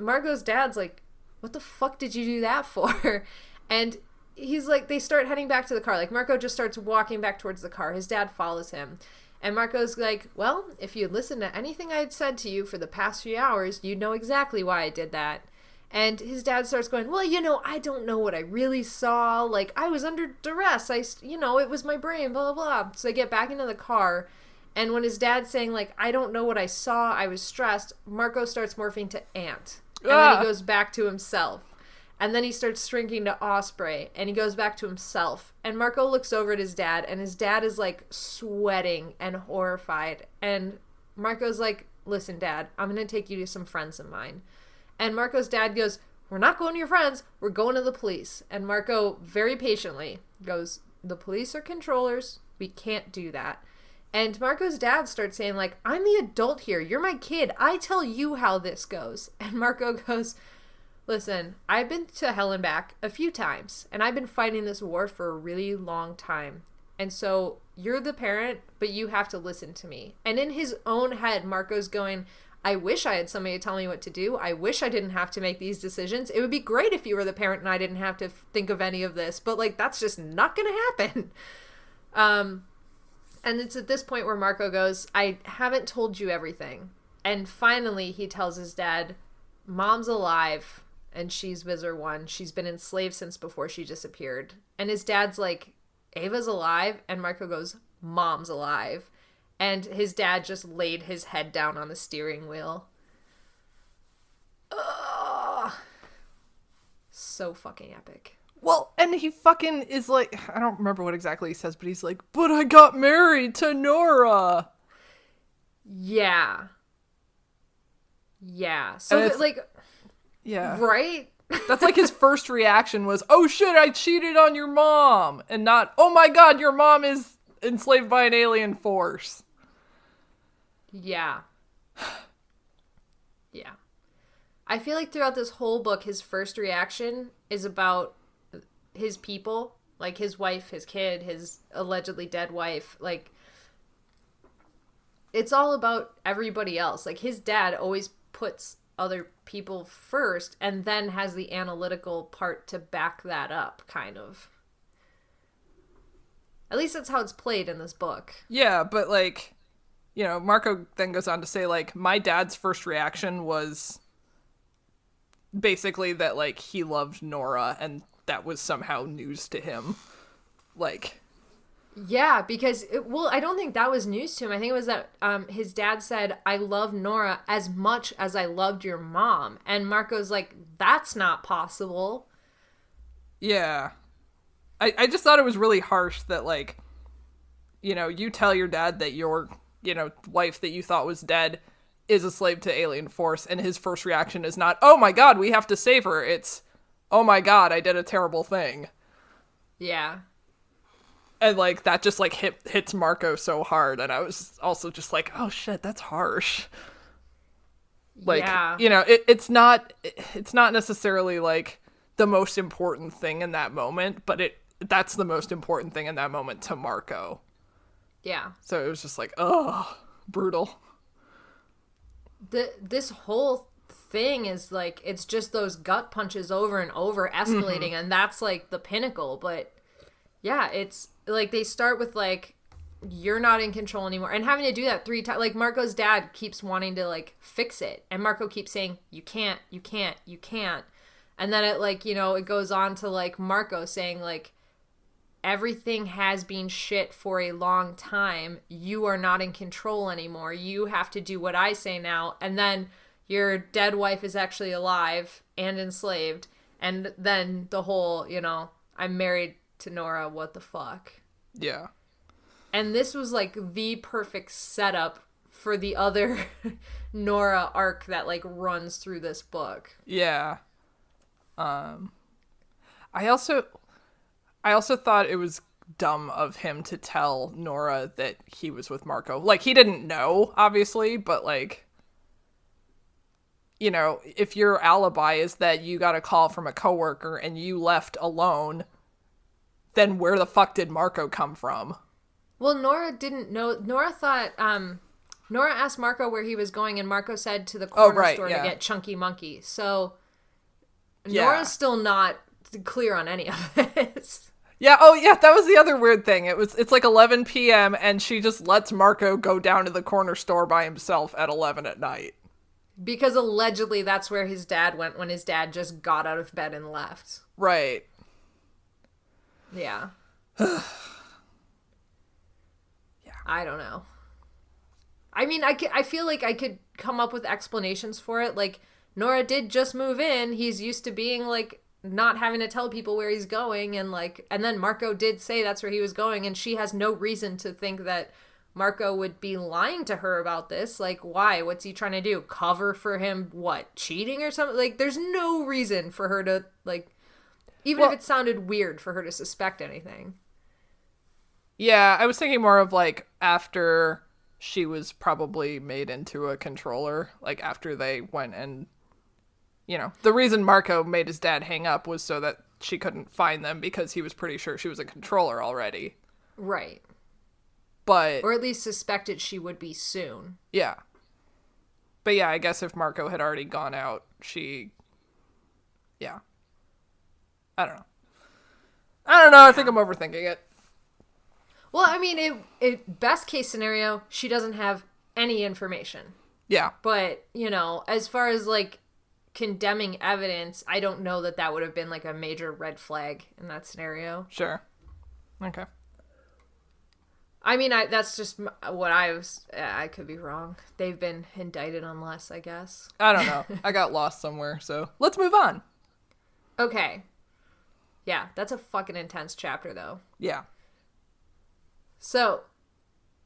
Marco's dad's like, what the fuck did you do that for? And he's like, they start heading back to the car. Like, Marco just starts walking back towards the car. His dad follows him. And Marco's like, well, if you'd listened to anything I had said to you for the past few hours, you'd know exactly why I did that. And his dad starts going, well, I don't know what I really saw. Like, I was under duress. It was my brain, blah, blah, blah. So they get back into the car. And when his dad's saying, like, I don't know what I saw, I was stressed, Marco starts morphing to ant. And then he goes back to himself. And then he starts shrinking to Osprey. And he goes back to himself. And Marco looks over at his dad. And his dad is, like, sweating and horrified. And Marco's like, listen, Dad, I'm going to take you to some friends of mine. And Marco's dad goes, we're not going to your friends. We're going to the police. And Marco very patiently goes, the police are controllers. We can't do that. And Marco's dad starts saying, like, I'm the adult here. You're my kid. I tell you how this goes. And Marco goes, listen, I've been to hell and back a few times. And I've been fighting this war for a really long time. And so you're the parent, but you have to listen to me. And in his own head, Marco's going, I wish I had somebody to tell me what to do. I wish I didn't have to make these decisions. It would be great if you were the parent and I didn't have to think of any of this. But, like, that's just not going to happen. And it's at this point where Marco goes, I haven't told you everything. And finally he tells his dad, Mom's alive and she's Visor 1. She's been enslaved since before she disappeared. And his dad's like, Ava's alive? And Marco goes, Mom's alive. And his dad just laid his head down on the steering wheel. Ugh. So fucking epic.
Well, and he fucking is like, I don't remember what exactly he says, but he's like, but I got married to Nora.
Yeah. Yeah. So, like,
yeah.
Right?
That's like his first reaction was, oh shit, I cheated on your mom. And not, oh my god, your mom is enslaved by an alien force.
Yeah. Yeah. I feel like throughout this whole book, his first reaction is about his people, like his wife, his kid, his allegedly dead wife. Like, it's all about everybody else. Like, his dad always puts other people first and then has the analytical part to back that up, kind of. At least that's how it's played in this book.
Yeah, but, like, Marco then goes on to say, like, my dad's first reaction was basically that, like, he loved Nora and that was somehow news to him. Like,
yeah, because I don't think that was news to him. I think it was that his dad said, I love Nora as much as I loved your mom. And Marco's like, that's not possible.
Yeah. I just thought it was really harsh that, like, you tell your dad that your, wife that you thought was dead is a slave to alien force, and his first reaction is not, oh my god, we have to save her. It's, oh my god, I did a terrible thing.
Yeah.
And, like, that just, like, hits Marco so hard, and I was also just like, oh shit, that's harsh. Like,
yeah.
It's not necessarily, like, the most important thing in that moment, but that's the most important thing in that moment to Marco.
Yeah.
So it was just like, oh, brutal.
This whole thing is, like, it's just those gut punches over and over escalating, and that's, like, the pinnacle. But, yeah, it's, like, they start with, like, you're not in control anymore, and having to do that 3 times. Like, Marco's dad keeps wanting to, like, fix it, and Marco keeps saying, you can't, you can't, you can't. And then it, like, it goes on to, like, Marco saying, like, everything has been shit for a long time. You are not in control anymore. You have to do what I say now. And then your dead wife is actually alive and enslaved. And then the whole, I'm married to Nora. What the fuck?
Yeah.
And this was, like, the perfect setup for the other Nora arc that, like, runs through this book.
Yeah. I also thought it was dumb of him to tell Nora that he was with Marco. Like, he didn't know, obviously, but, like, if your alibi is that you got a call from a coworker and you left alone, then where the fuck did Marco come from?
Well, Nora didn't know. Nora thought, Nora asked Marco where he was going, and Marco said to the corner store to get Chunky Monkey. So, Nora's still not clear on any of this.
Yeah, oh yeah, that was the other weird thing. It's like 11 p.m. and she just lets Marco go down to the corner store by himself at 11 at night.
Because allegedly that's where his dad went when his dad just got out of bed and left.
Right.
Yeah.
Yeah.
I don't know. I mean, I feel like I could come up with explanations for it. Like, Nora did just move in. He's used to being, like, not having to tell people where he's going. And, like, and then Marco did say that's where he was going. And she has no reason to think that Marco would be lying to her about this. Like, why? What's he trying to do? Cover for him, what, cheating or something? Like, there's no reason for her to, like, even if it sounded weird for her to suspect anything.
Yeah, I was thinking more of, like, after she was probably made into a controller, like, after they went and, you know, the reason Marco made his dad hang up was so that she couldn't find them because he was pretty sure she was a controller already.
Right.
But...
Or at least suspected she would be soon.
Yeah. But yeah, I guess if Marco had already gone out, she... Yeah. I don't know. Yeah. I think I'm overthinking it.
Well, I mean, it best case scenario, she doesn't have any information.
Yeah.
But, you know, as far as, like, condemning evidence, I don't know that would have been, like, a major red flag in that scenario.
Sure. Okay.
I mean, that's just what I could be wrong. They've been indicted on less, I guess.
I don't know. I got lost somewhere, so let's move on.
Okay. Yeah, that's a fucking intense chapter, though.
Yeah.
So,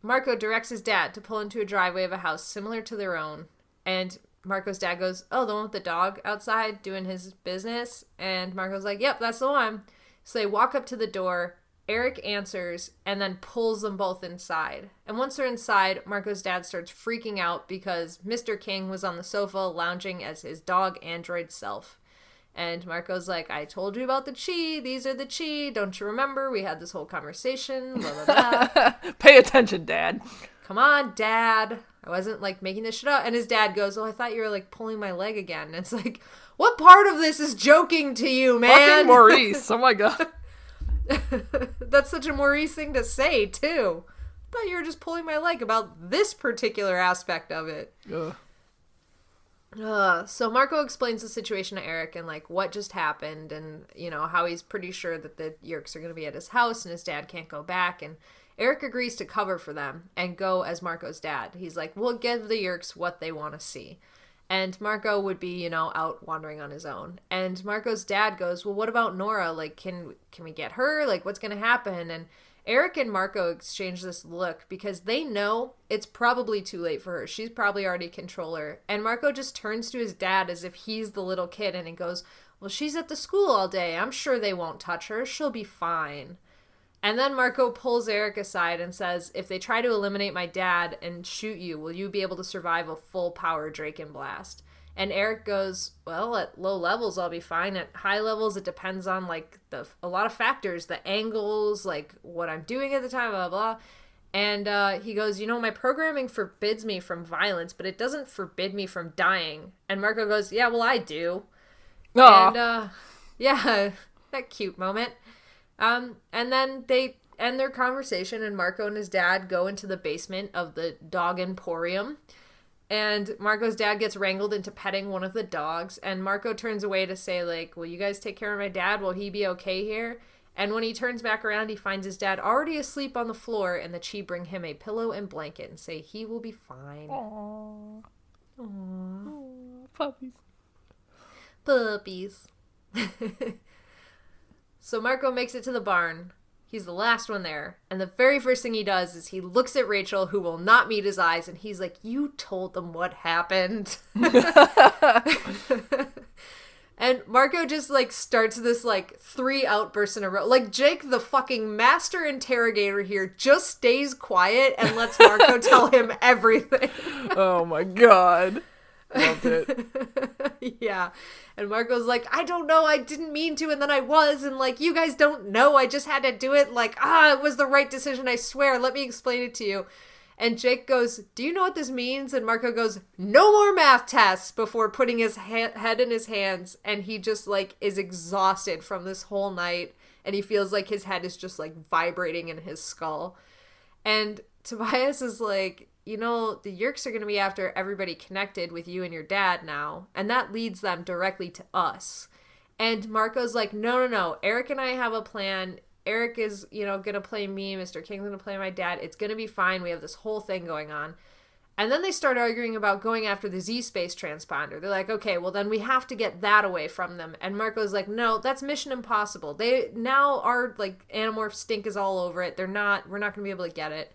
Marco directs his dad to pull into a driveway of a house similar to their own. And Marco's dad goes, oh, the one with the dog outside doing his business? And Marco's like, yep, that's the one. So they walk up to the door. Eric answers and then pulls them both inside. And once they're inside, Marco's dad starts freaking out because Mr. King was on the sofa lounging as his dog android self. And Marco's like, I told you about the chi. These are the chi. Don't you remember? We had this whole conversation. Blah, blah, blah.
Pay attention, Dad.
Come on, Dad. I wasn't, like, making this shit up. And his dad goes, oh, I thought you were, like, pulling my leg again. And it's like, what part of this is joking to you, man?
Fucking Maurice. Oh, my God.
That's such a Maurice thing to say, too. I thought you were just pulling my leg about this particular aspect of it.
Ugh.
So Marco explains the situation to Eric and, like, what just happened and, you know, how he's pretty sure that the Yerks are going to be at his house and his dad can't go back. And Eric agrees to cover for them and go as Marco's dad. He's like, we'll give the Yerks what they want to see. And Marco would be, you know, out wandering on his own. And Marco's dad goes, well, what about Nora? Like, can we get her? Like, what's going to happen? And Eric and Marco exchange this look because they know it's probably too late for her. She's probably already controller. And Marco just turns to his dad as if he's the little kid and he goes, well, she's at the school all day. I'm sure they won't touch her. She'll be fine. And then Marco pulls Eric aside and says, if they try to eliminate my dad and shoot you, will you be able to survive a full power Draken blast? And Eric goes, well, at low levels, I'll be fine. At high levels, it depends on, like, a lot of factors, the angles, like, what I'm doing at the time, blah, blah, blah. And he goes, you know, my programming forbids me from violence, but it doesn't forbid me from dying. And Marco goes, yeah, well, I do.
Aww.
And, yeah, that cute moment. And then they end their conversation, and Marco and his dad go into the basement of the dog emporium. And Marco's dad gets wrangled into petting one of the dogs, and Marco turns away to say, like, will you guys take care of my dad? Will he be okay here? And when he turns back around, he finds his dad already asleep on the floor, and the Chi bring him a pillow and blanket and say he will be fine.
Aww.
Aww.
Aww. Puppies.
Puppies. So Marco makes it to the barn. He's the last one there. And the very first thing he does is he looks at Rachel, who will not meet his eyes, and he's like, you told them what happened. And Marco just, like, starts this, like, 3 outbursts in a row. Like, Jake, the fucking master interrogator here, just stays quiet and lets Marco tell him everything.
Oh, my God. Loved it.
Yeah. And Marco's like, I don't know, I didn't mean to, and then I was, and, like, you guys don't know, I just had to do it, like, it was the right decision, I swear, let me explain it to you. And Jake goes, do you know what this means? And Marco goes, no more math tests, before putting his head in his hands, and he just, like, is exhausted from this whole night, and he feels like his head is just, like, vibrating in his skull. And Tobias is like, you know, the Yeerks are going to be after everybody connected with you and your dad now, and that leads them directly to us. And Marco's like, no, Eric and I have a plan. Eric is, you know, going to play me. Mr. King's going to play my dad. It's going to be fine. We have this whole thing going on. And then they start arguing about going after the Z-Space transponder. They're like, okay, well then we have to get that away from them. And Marco's like, no, that's mission impossible. They now are like Animorph stink is all over it. We're not going to be able to get it.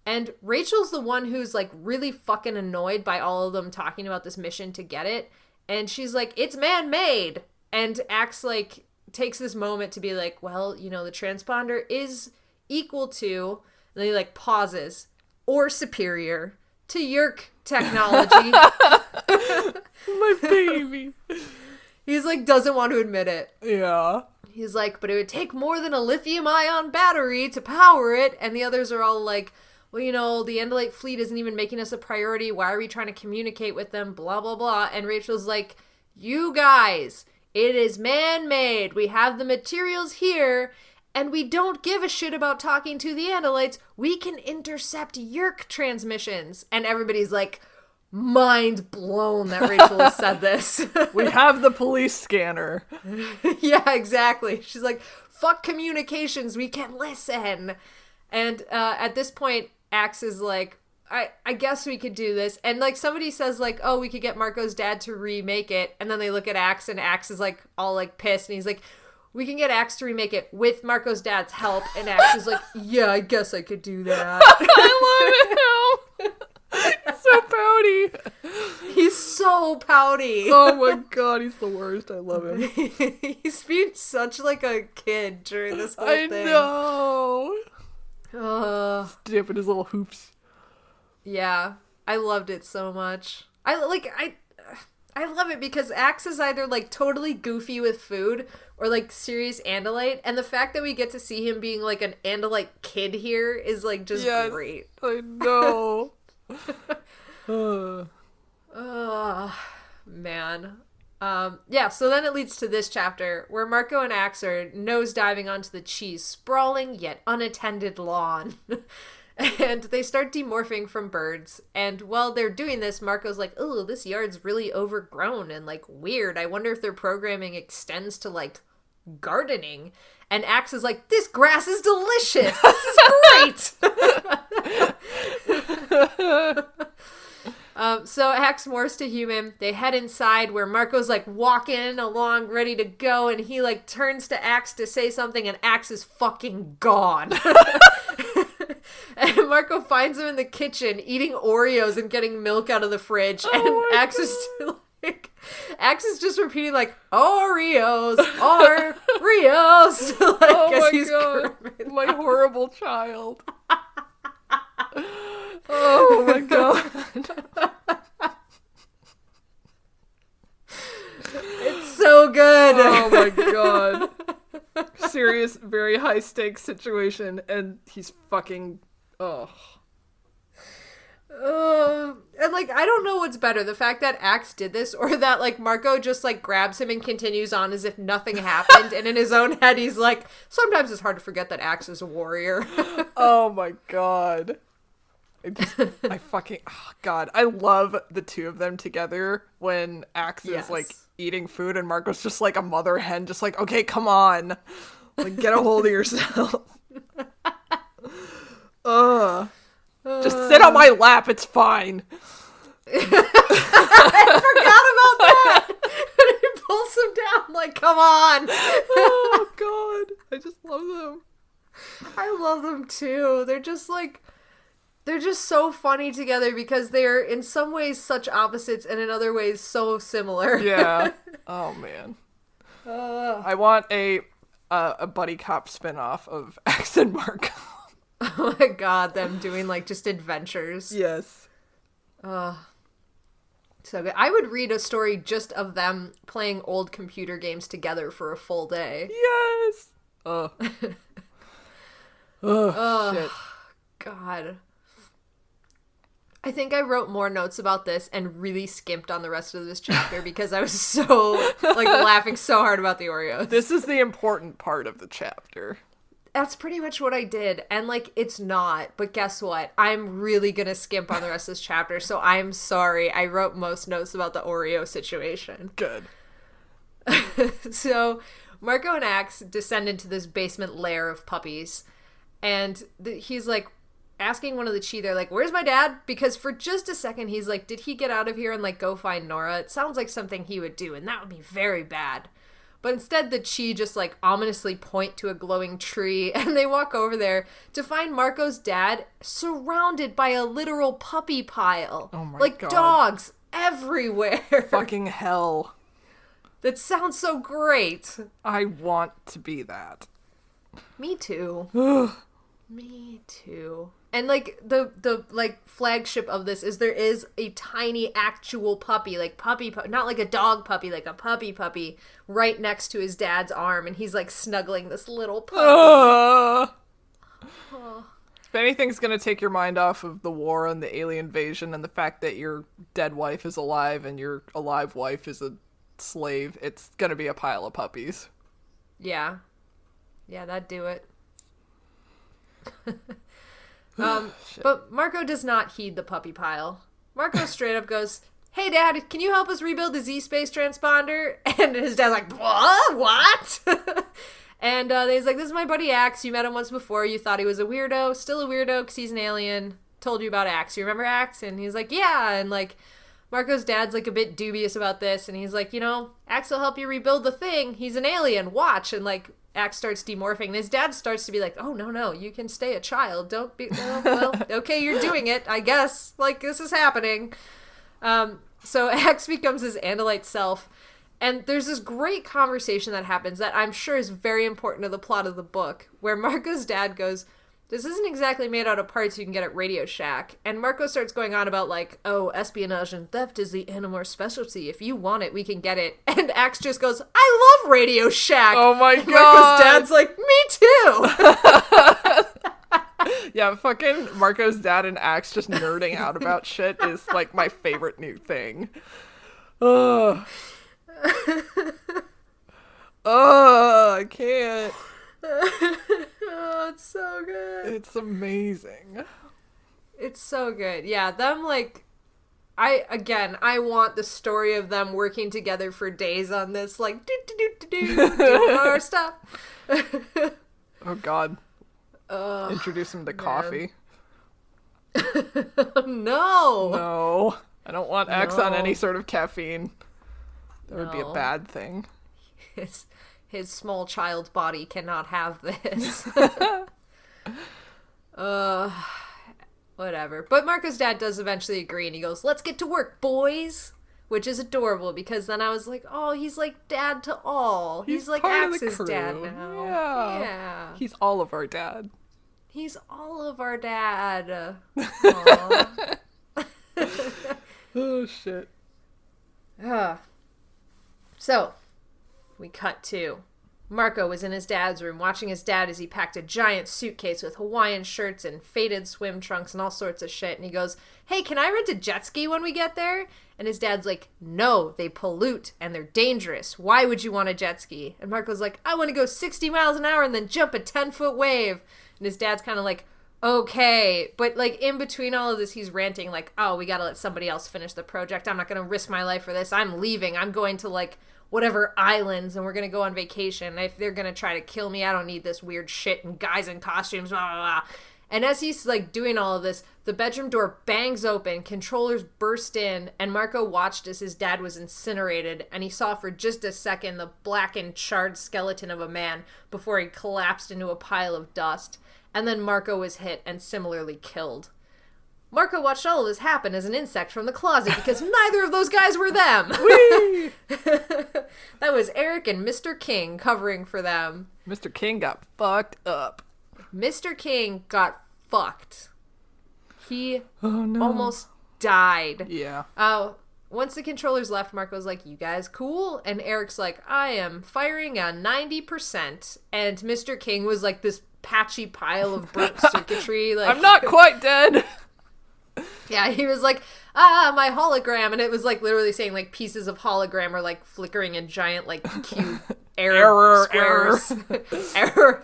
And Rachel's the one who's like really fucking annoyed by all of them talking about this mission to get it. And she's like, it's man-made. And acts like, takes this moment to be like, well, you know, the transponder is equal to, and then he like pauses, or superior to Yeerk technology.
My baby.
He's like, doesn't want to admit it.
Yeah.
He's like, but it would take more than a lithium-ion battery to power it. And the others are all like, well, you know, the Andalite fleet isn't even making us a priority. Why are we trying to communicate with them? Blah, blah, blah. And Rachel's like, you guys, it is man-made. We have the materials here. And we don't give a shit about talking to the Andalites. We can intercept Yeerk transmissions. And everybody's like, mind blown that Rachel has said this.
We have the police scanner.
Yeah, exactly. She's like, fuck communications. We can listen. And at this point, Axe is like, I guess we could do this. And like somebody says like, oh, we could get Marco's dad to remake it. And then they look at Axe and Axe is like all like pissed. And he's like, we can get Axe to remake it with Marco's dad's help. And Axe is like, yeah, I guess I could do that.
I love it now. He's so pouty.
He's so pouty.
Oh my god, he's the worst. I love him.
He's being such like a kid during this whole thing.
I know. Dipping his little hoops.
Yeah, I loved it so much. I love it because Axe is either like totally goofy with food or like serious Andalite, and the fact that we get to see him being like an Andalite kid here is like just great.
I know.
Man. Yeah, so then it leads to this chapter where Marco and Axe are nose-diving onto the cheese, sprawling yet unattended lawn. And they start demorphing from birds. And while they're doing this, Marco's like, oh, this yard's really overgrown and like weird. I wonder if their programming extends to like gardening. And Axe is like, this grass is delicious. This is great. So Axe morphs to human. They head inside where Marco's like walking along ready to go. And he like turns to Axe to say something and Axe is fucking gone. And Marco finds him in the kitchen eating Oreos and getting milk out of the fridge. And Axe is like, Axe is just repeating like, Oreos, Oreos. Like,
oh my god, my horrible child. Oh my god.
It's so good.
Oh my god. Serious, very high stakes situation, and he's fucking.
And like, I don't know what's better, the fact that Axe did this or that like Marco just like grabs him and continues on as if nothing happened. And in his own head, he's like, sometimes it's hard to forget that Axe is a warrior.
Oh my god. I fucking, oh god, I love the two of them together when Axe is like eating food and Marco's just like a mother hen, just like, okay, come on, like get a hold of yourself. Just sit on my lap, it's fine.
I forgot about that. And he pulls him down like, come on.
Oh god, I just love them.
I love them too. They're just so funny together because they're in some ways such opposites and in other ways so similar.
Yeah. Oh man. I want a buddy cop spinoff of Axe and Marco.
Oh my god, them doing like just adventures.
Yes.
So good. I would read a story just of them playing old computer games together for a full day.
Yes. Oh shit.
God. I think I wrote more notes about this and really skimped on the rest of this chapter because I was so, like, laughing so hard about the Oreos.
This is the important part of the chapter.
That's pretty much what I did. And, like, it's not. But guess what? I'm really going to skimp on the rest of this chapter. So I'm sorry. I wrote most notes about the Oreo situation.
Good.
So Marco and Axe descend into this basement lair of puppies. And he's, like, asking one of the Chi, they're like, where's my dad? Because for just a second, he's like, did he get out of here and, like, go find Nora? It sounds like something he would do. And that would be very bad. But instead, the Chi just, like, ominously point to a glowing tree, and they walk over there to find Marco's dad surrounded by a literal puppy pile.
Oh my
like,
God.
dogs everywhere.
Fucking hell.
That sounds so great.
I want to be that.
Me too. Me too. And, like, the like, flagship of this is there is a tiny actual puppy, like, not like a dog puppy, like a puppy, right next to his dad's arm, and he's, like, snuggling this little puppy.
If anything's gonna take your mind off of the war and the alien invasion and the fact that your dead wife is alive and your alive wife is a slave, it's gonna be a pile of puppies.
Yeah. Yeah, that'd do it. But Marco does not heed the puppy pile. Marco straight up goes, hey, Dad, can you help us rebuild the Z-Space transponder? And his dad's like, what? And he's like, this is my buddy Axe. You met him once before. You thought he was a weirdo. Still a weirdo because he's an alien. Told you about Axe. You remember Axe? And he's like, yeah. And, like, Marco's dad's, like, a bit dubious about this. And he's like, you know, Axe will help you rebuild the thing. He's an alien. Watch. And, like, Axe starts demorphing, and his dad starts to be like, oh, no, you can stay a child. Don't be, well, okay, you're doing it, I guess. Like, this is happening. So Axe becomes his Andalite self, and there's this great conversation that happens that I'm sure is very important to the plot of the book, where Marco's dad goes, this isn't exactly made out of parts you can get at Radio Shack. And Marco starts going on about, like, oh, espionage and theft is the Animorphs specialty. If you want it, we can get it. And Axe just goes, I love Radio Shack.
Oh my
and
God.
Marco's dad's like, me too.
Yeah, fucking Marco's dad and Axe just nerding out about shit is, like, my favorite new thing. Ugh. Oh, I can't.
Oh, it's so good.
It's amazing.
It's so good. Yeah, them, like, I want the story of them working together for days on this, like, doing our stuff.
Oh, God. Introduce him to coffee.
No.
No. I don't want X on any sort of caffeine. That would be a bad thing.
His small child body cannot have this. Whatever. But Marco's dad does eventually agree, and he goes, let's get to work, boys. Which is adorable, because then I was like, oh, he's like dad to all. He's like Axe's dad now. Yeah.
He's all of our dad.
He's all of our dad. Aww.
Oh, shit.
So, we cut to Marco was in his dad's room watching his dad as he packed a giant suitcase with Hawaiian shirts and faded swim trunks and all sorts of shit. And he goes, hey, can I rent a jet ski when we get there? And his dad's like, no, they pollute and they're dangerous. Why would you want a jet ski? And Marco's like, I want to go 60 miles an hour and then jump a 10-foot wave. And his dad's kind of like, okay. But, like, in between all of this, he's ranting like, oh, we got to let somebody else finish the project. I'm not going to risk my life for this. I'm leaving. I'm going to, like, whatever islands, and we're gonna go on vacation. If they're gonna try to kill me, I don't need this weird shit and guys in costumes, blah, blah, blah. And as he's, like, doing all of this, the bedroom door bangs open, controllers burst in, and Marco watched as his dad was incinerated, and he saw for just a second the blackened, charred skeleton of a man before he collapsed into a pile of dust. And then Marco was hit and similarly killed. Marco watched all of this happen as an insect from the closet because neither of those guys were them. That was Eric and Mr. King covering for them.
Mr. King got fucked up.
Mr. King got fucked. He almost died.
Yeah.
Once the controllers left, Marco's like, you guys cool? And Eric's like, I am firing on 90%. And Mr. King was like this patchy pile of burnt circuitry. Like,
I'm not quite dead.
Yeah, he was like, my hologram. And it was like literally saying like pieces of hologram are like flickering in giant like cube
Error.
Error.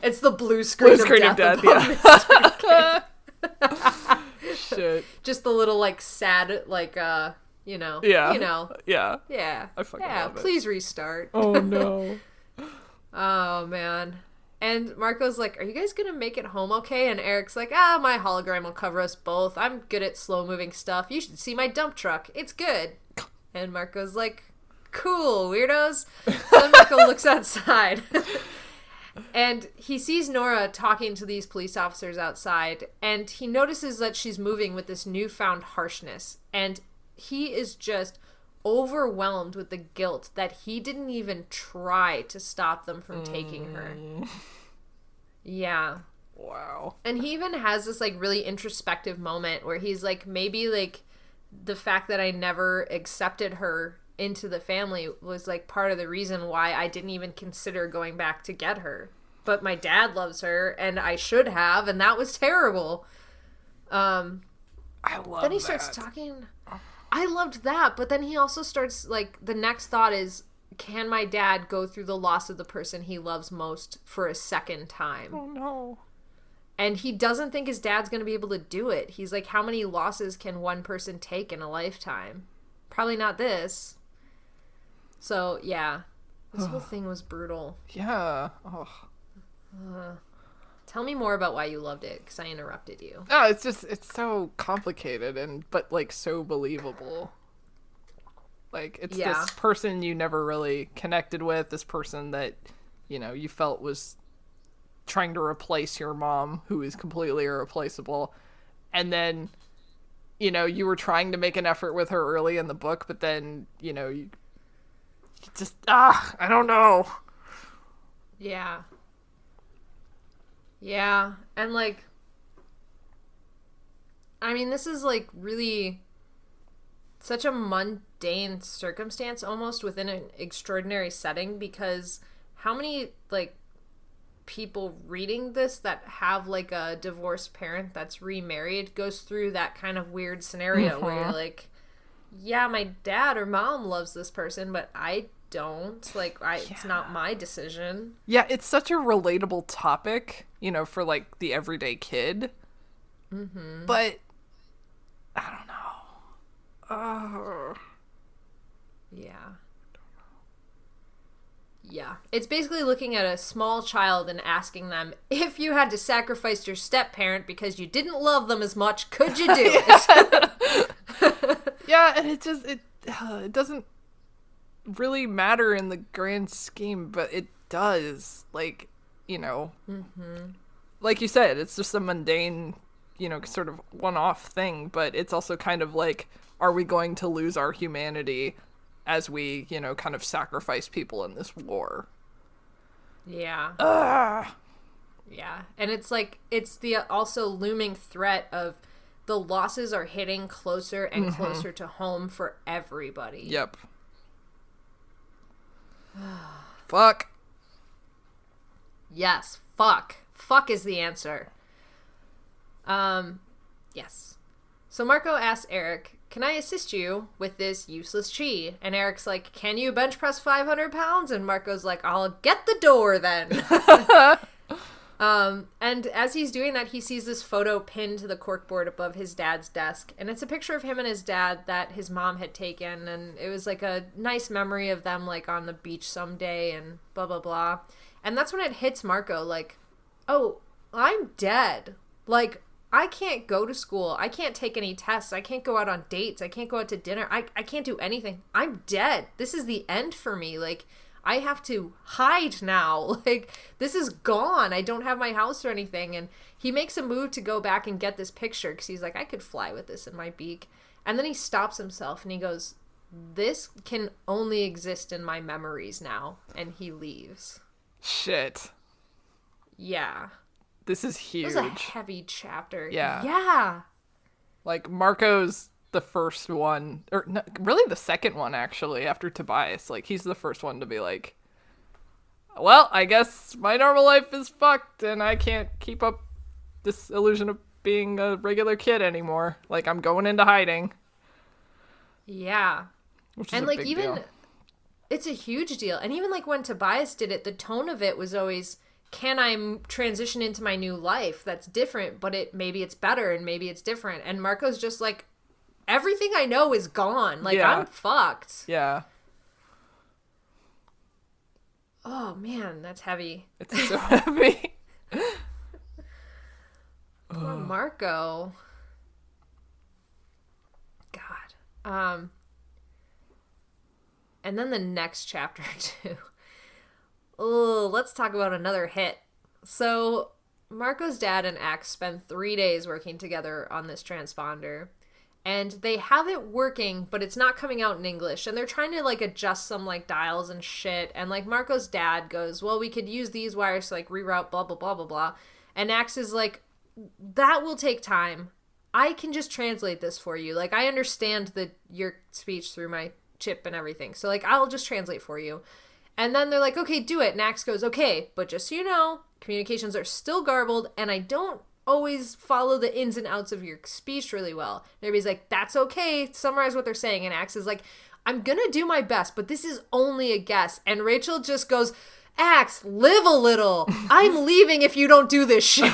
It's the blue screen, of death.
Yeah. Shit.
Just the little, like, sad, like, you know.
Yeah.
You know.
Yeah.
Yeah.
I fucking love it.
Please restart.
Oh, no.
Oh, man. And Marco's like, are you guys gonna make it home okay? And Eric's like, my hologram will cover us both. I'm good at slow-moving stuff. You should see my dump truck. It's good. And Marco's like, cool, weirdos. So then Marco looks outside. And he sees Nora talking to these police officers outside. And he notices that she's moving with this newfound harshness. And he is just overwhelmed with the guilt that he didn't even try to stop them from taking her. Yeah.
Wow.
And he even has this, like, really introspective moment where he's like, maybe, like, the fact that I never accepted her into the family was, like, part of the reason why I didn't even consider going back to get her. But my dad loves her, and I should have, and that was terrible.
I love
Then he starts talking. I loved that, but then he also starts, like, the next thought is, can my dad go through the loss of the person he loves most for a second time?
Oh, no.
And he doesn't think his dad's going to be able to do it. He's like, how many losses can one person take in a lifetime? Probably not this. So, yeah. This whole thing was brutal.
Yeah. Oh.
Tell me more about why you loved it, because I interrupted you.
No, it's so complicated but like so believable. Like it's this person you never really connected with, this person that, you know, you felt was trying to replace your mom, who is completely irreplaceable. And then, you know, you were trying to make an effort with her early in the book, but then, you know, you just, I don't know.
Yeah. Yeah, and, like, I mean, this is, like, really such a mundane circumstance almost within an extraordinary setting, because how many, like, people reading this that have, like, a divorced parent that's remarried goes through that kind of weird scenario where you're like, yeah, my dad or mom loves this person, but I don't. Like, it's not my decision.
Yeah, it's such a relatable topic, you know, for, like, the everyday kid. Mm-hmm. But, I don't know.
Yeah. Yeah. It's basically looking at a small child and asking them, if you had to sacrifice your step-parent because you didn't love them as much, could you do it?
Yeah, and it doesn't really matter in the grand scheme, but it does. Like, you know, like you said, it's just a mundane, you know, sort of one-off thing, but it's also kind of like, are we going to lose our humanity as we, you know, kind of sacrifice people in this war?
Yeah. Yeah. And it's like, it's the also looming threat of the losses are hitting closer and closer to home for everybody.
Yep. Fuck.
Yes, fuck. Fuck is the answer. Yes. So Marco asks Eric, can I assist you with this useless chi? And Eric's like, can you bench press 500 pounds? And Marco's like, I'll get the door then. And as he's doing that, he sees this photo pinned to the corkboard above his dad's desk. And it's a picture of him and his dad that his mom had taken. And it was like a nice memory of them, like, on the beach someday and blah, blah, blah. And that's when it hits Marco, like, oh, I'm dead. Like, I can't go to school. I can't take any tests. I can't go out on dates. I can't go out to dinner. I can't do anything. I'm dead. This is the end for me. Like, I have to hide now. Like, this is gone. I don't have my house or anything. And he makes a move to go back and get this picture because he's like, I could fly with this in my beak. And then he stops himself and he goes, this can only exist in my memories now. And he leaves.
Shit.
Yeah.
This is huge.
It was a heavy chapter.
Yeah.
Yeah.
Like, Marco's the first one, or no, really the second one, actually, after Tobias. Like, he's the first one to be like, well, I guess my normal life is fucked, and I can't keep up this illusion of being a regular kid anymore. Like, I'm going into hiding.
Yeah.
Which is
And,
a
like,
big
even
deal.
it's a huge deal. And even like when Tobias did it, the tone of it was always, can I transition into my new life that's different, but maybe it's better and maybe it's different. And Marco's just like, everything I know is gone. Like, I'm fucked.
Yeah.
Oh, man, that's heavy.
It's so heavy.
Poor Marco. God. And then the next chapter, too. Oh, let's talk about another hit. So, Marco's dad and Axe spend 3 days working together on this transponder. And they have it working, but it's not coming out in English. And they're trying to, like, adjust some, like, dials and shit. And, like, Marco's dad goes, well, we could use these wires to, like, reroute blah, blah, blah, blah, blah. And Axe is like, that will take time. I can just translate this for you. Like, I understand your speech through my chip and everything. So, like, I'll just translate for you. And then they're like, okay, do it. And Axe goes, okay, but just so you know, communications are still garbled, and I don't always follow the ins and outs of your speech really well. And everybody's like, that's okay. Summarize what they're saying. And Axe is like, I'm going to do my best, but this is only a guess. And Rachel just goes, Axe, live a little. I'm leaving if you don't do this shit.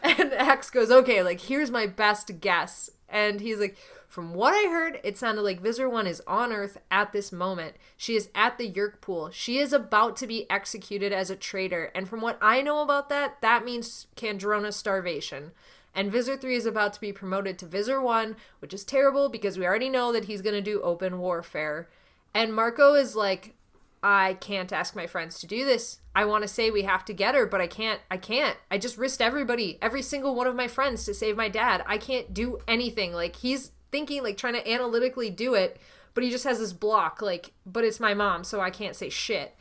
And Axe goes, okay, like, here's my best guess. And he's like, from what I heard, it sounded like Visor 1 is on Earth at this moment. She is at the Yerk pool. She is about to be executed as a traitor. And from what I know about that, that means Kandrona starvation. And Visor 3 is about to be promoted to Visor 1, which is terrible because we already know that he's going to do open warfare. And Marco is like, I can't ask my friends to do this. I want to say we have to get her, but I can't. I just risked every single one of my friends to save my dad. I can't do anything. Like, he's thinking, like, trying to analytically do it, but he just has this block, like, but it's my mom, so I can't say shit.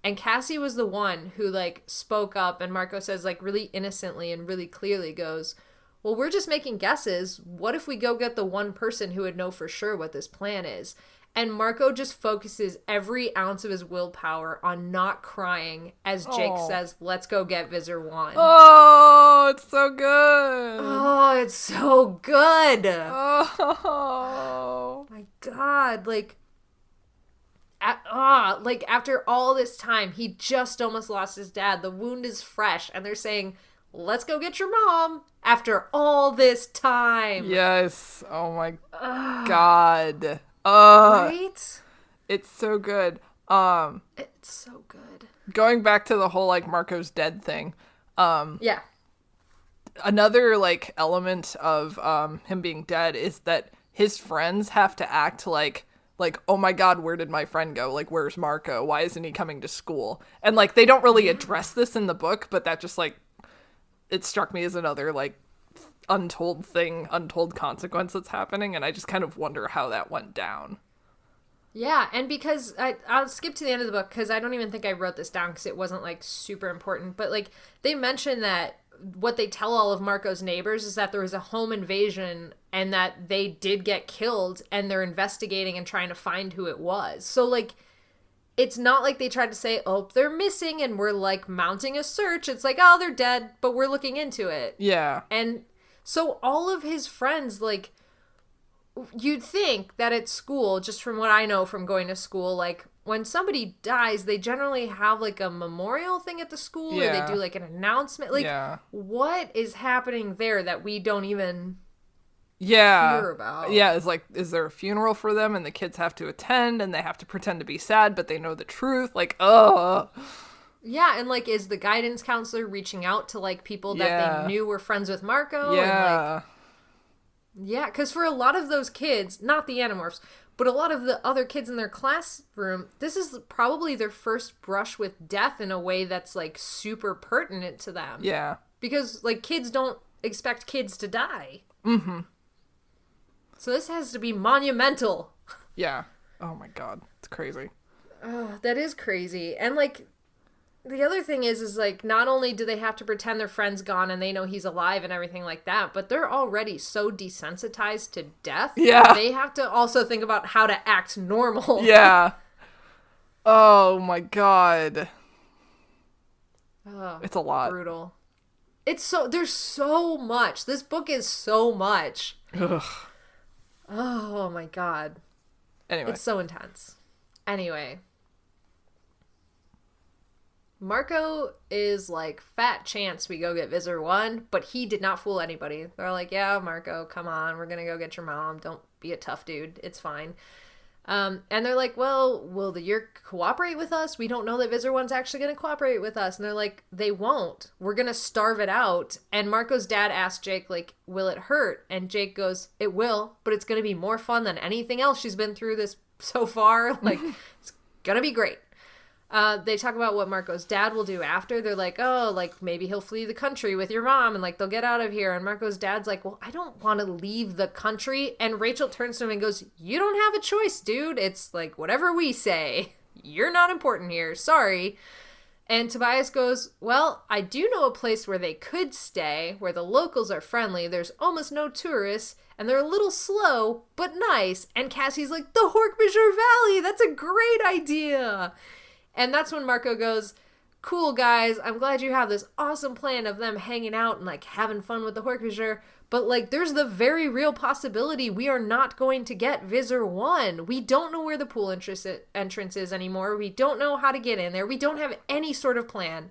And Cassie was the one who, like, spoke up, and Marco says, like, really innocently and really clearly goes, well, we're just making guesses. What if we go get the one person who would know for sure what this plan is? And Marco just focuses every ounce of his willpower on not crying as Jake says, let's go get Visor 1.
Oh, it's so good.
Oh, it's so good.
Oh.
My God. Like, after all this time, he just almost lost his dad. The wound is fresh. And they're saying, let's go get your mom after all this time.
Yes. Oh, my God. Right? It's so good.
It's so good.
Going back to the whole, like, Marco's dead thing.
Yeah.
Another, like, element of him being dead is that his friends have to act like, oh my God, where did my friend go? Like, where's Marco? Why isn't he coming to school? And, like, they don't really address this in the book, but that just, like, it struck me as another, like, untold consequence that's happening, and I just kind of wonder how that went down.
Yeah, and because I'll skip to the end of the book because I don't even think I wrote this down because it wasn't, like, super important, but, like, they mention that what they tell all of Marco's neighbors is that there was a home invasion and that they did get killed, and they're investigating and trying to find who it was. So, like, it's not like they tried to say, oh, they're missing and we're, like, mounting a search. It's like, oh, they're dead, but we're looking into it.
Yeah.
And so all of his friends, like, you'd think that at school, just from what I know from going to school, like, when somebody dies, they generally have, like, a memorial thing at the school, or they do, like, an announcement. Like, what is happening there that we don't even hear about?
Yeah, it's like, is there a funeral for them, and the kids have to attend, and they have to pretend to be sad, but they know the truth? Like,
Yeah, and, like, is the guidance counselor reaching out to, like, people that they knew were friends with Marco?
Yeah.
And, like, because for a lot of those kids, not the Animorphs, but a lot of the other kids in their classroom, this is probably their first brush with death in a way that's, like, super pertinent to them.
Yeah.
Because, like, kids don't expect kids to die.
Mm-hmm.
So this has to be monumental.
Yeah. Oh, my God. It's crazy.
Oh, that is crazy. And, like, the other thing is like, not only do they have to pretend their friend's gone and they know he's alive and everything like that, but they're already so desensitized to death.
Yeah.
They have to also think about how to act normal.
Yeah. Oh, my God.
Oh,
it's a lot.
Brutal. There's so much. This book is so much.
Ugh.
Oh, my God.
Anyway.
It's so intense. Anyway. Marco is like, fat chance we go get Visitor 1, but he did not fool anybody. They're like, yeah, Marco, come on, we're gonna go get your mom. Don't be a tough dude. It's fine. And they're like, well, will the Yeerk cooperate with us? We don't know that Visitor 1's actually gonna cooperate with us. And they're like, they won't. We're gonna starve it out. And Marco's dad asked Jake, like, will it hurt? And Jake goes, it will, but it's gonna be more fun than anything else she's been through this so far. Like, it's gonna be great. They talk about what Marco's dad will do after. They're like, oh, like, maybe he'll flee the country with your mom and, like, they'll get out of here. And Marco's dad's like, well, I don't want to leave the country. And Rachel turns to him and goes, you don't have a choice, dude. It's, like, whatever we say. You're not important here. Sorry. And Tobias goes, well, I do know a place where they could stay, where the locals are friendly. There's almost no tourists, and they're a little slow, but nice. And Cassie's like, the hork-bajir Valley. That's a great idea. And that's when Marco goes, cool, guys, I'm glad you have this awesome plan of them hanging out and, like, having fun with the hork-bajir, but, like, there's the very real possibility we are not going to get Visitor 1. We don't know where the pool entrance is anymore. We don't know how to get in there. We don't have any sort of plan.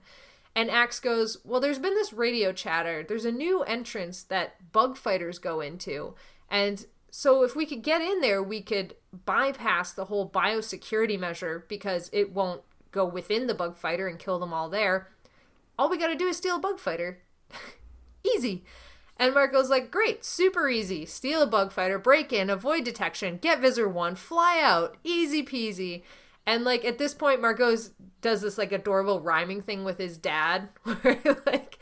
And Axe goes, well, there's been this radio chatter. There's a new entrance that bug fighters go into, and so if we could get in there, we could bypass the whole biosecurity measure because it won't go within the bug fighter and kill them all there. All we gotta do is steal a bug fighter. Easy. And Marco's like, great, super easy. Steal a bug fighter, break in, avoid detection, get Visitor 1, fly out. Easy peasy. And, like, at this point, Marco's does this, like, adorable rhyming thing with his dad where, like,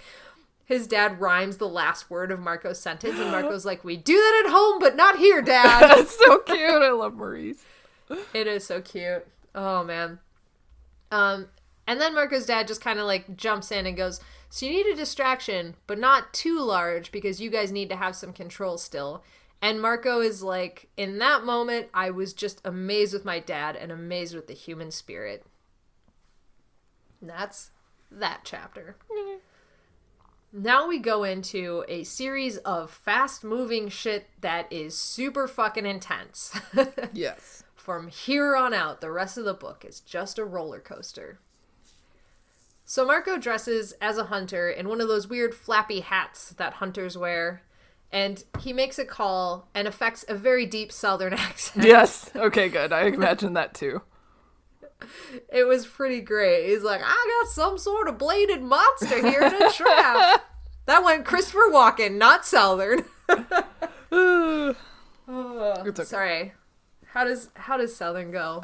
his dad rhymes the last word of Marco's sentence, and Marco's like, we do that at home, but not here, Dad.
That's so cute. I love Maurice.
It is so cute. Oh, man. And then Marco's dad just kind of, like, jumps in and goes, so you need a distraction, but not too large, because you guys need to have some control still. And Marco is like, in that moment, I was just amazed with my dad and amazed with the human spirit. And that's that chapter. Now we go into a series of fast-moving shit that is super fucking intense.
Yes.
From here on out, the rest of the book is just a roller coaster. So Marco dresses as a hunter in one of those weird flappy hats that hunters wear, and he makes a call and affects a very deep southern accent.
Yes. Okay, good. I imagine that too.
It was pretty great. He's like, I got some sort of bladed monster here in a trap. That went Christopher Walken, not southern.
It's okay.
Sorry. How does southern go?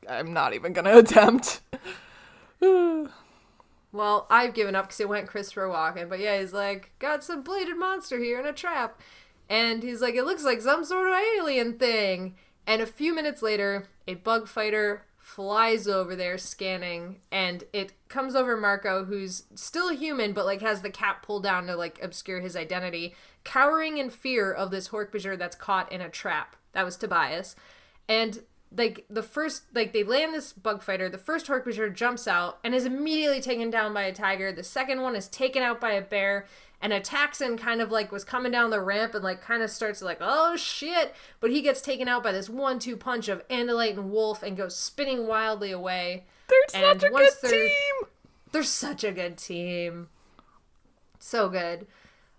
I'm not even gonna attempt.
Well, I've given up because it went Christopher Walken. But yeah, he's like, got some bladed monster here in a trap. And he's like, it looks like some sort of alien thing. And a few minutes later, a bug fighter flies over there scanning. And it comes over Marco, who's still a human, but, like, has the cap pulled down to, like, obscure his identity, cowering in fear of this hork-bajir that's caught in a trap. That was Tobias. And like, they land this bug fighter, the first hork-bajir jumps out and is immediately taken down by a tiger. The second one is taken out by a bear, and a Taxon kind of, like, was coming down the ramp and, like, kind of starts like, oh shit, but he gets taken out by this 1-2 punch of Andalite and Wolf and goes spinning wildly away.
They're such a good team!
They're such a good team. So good.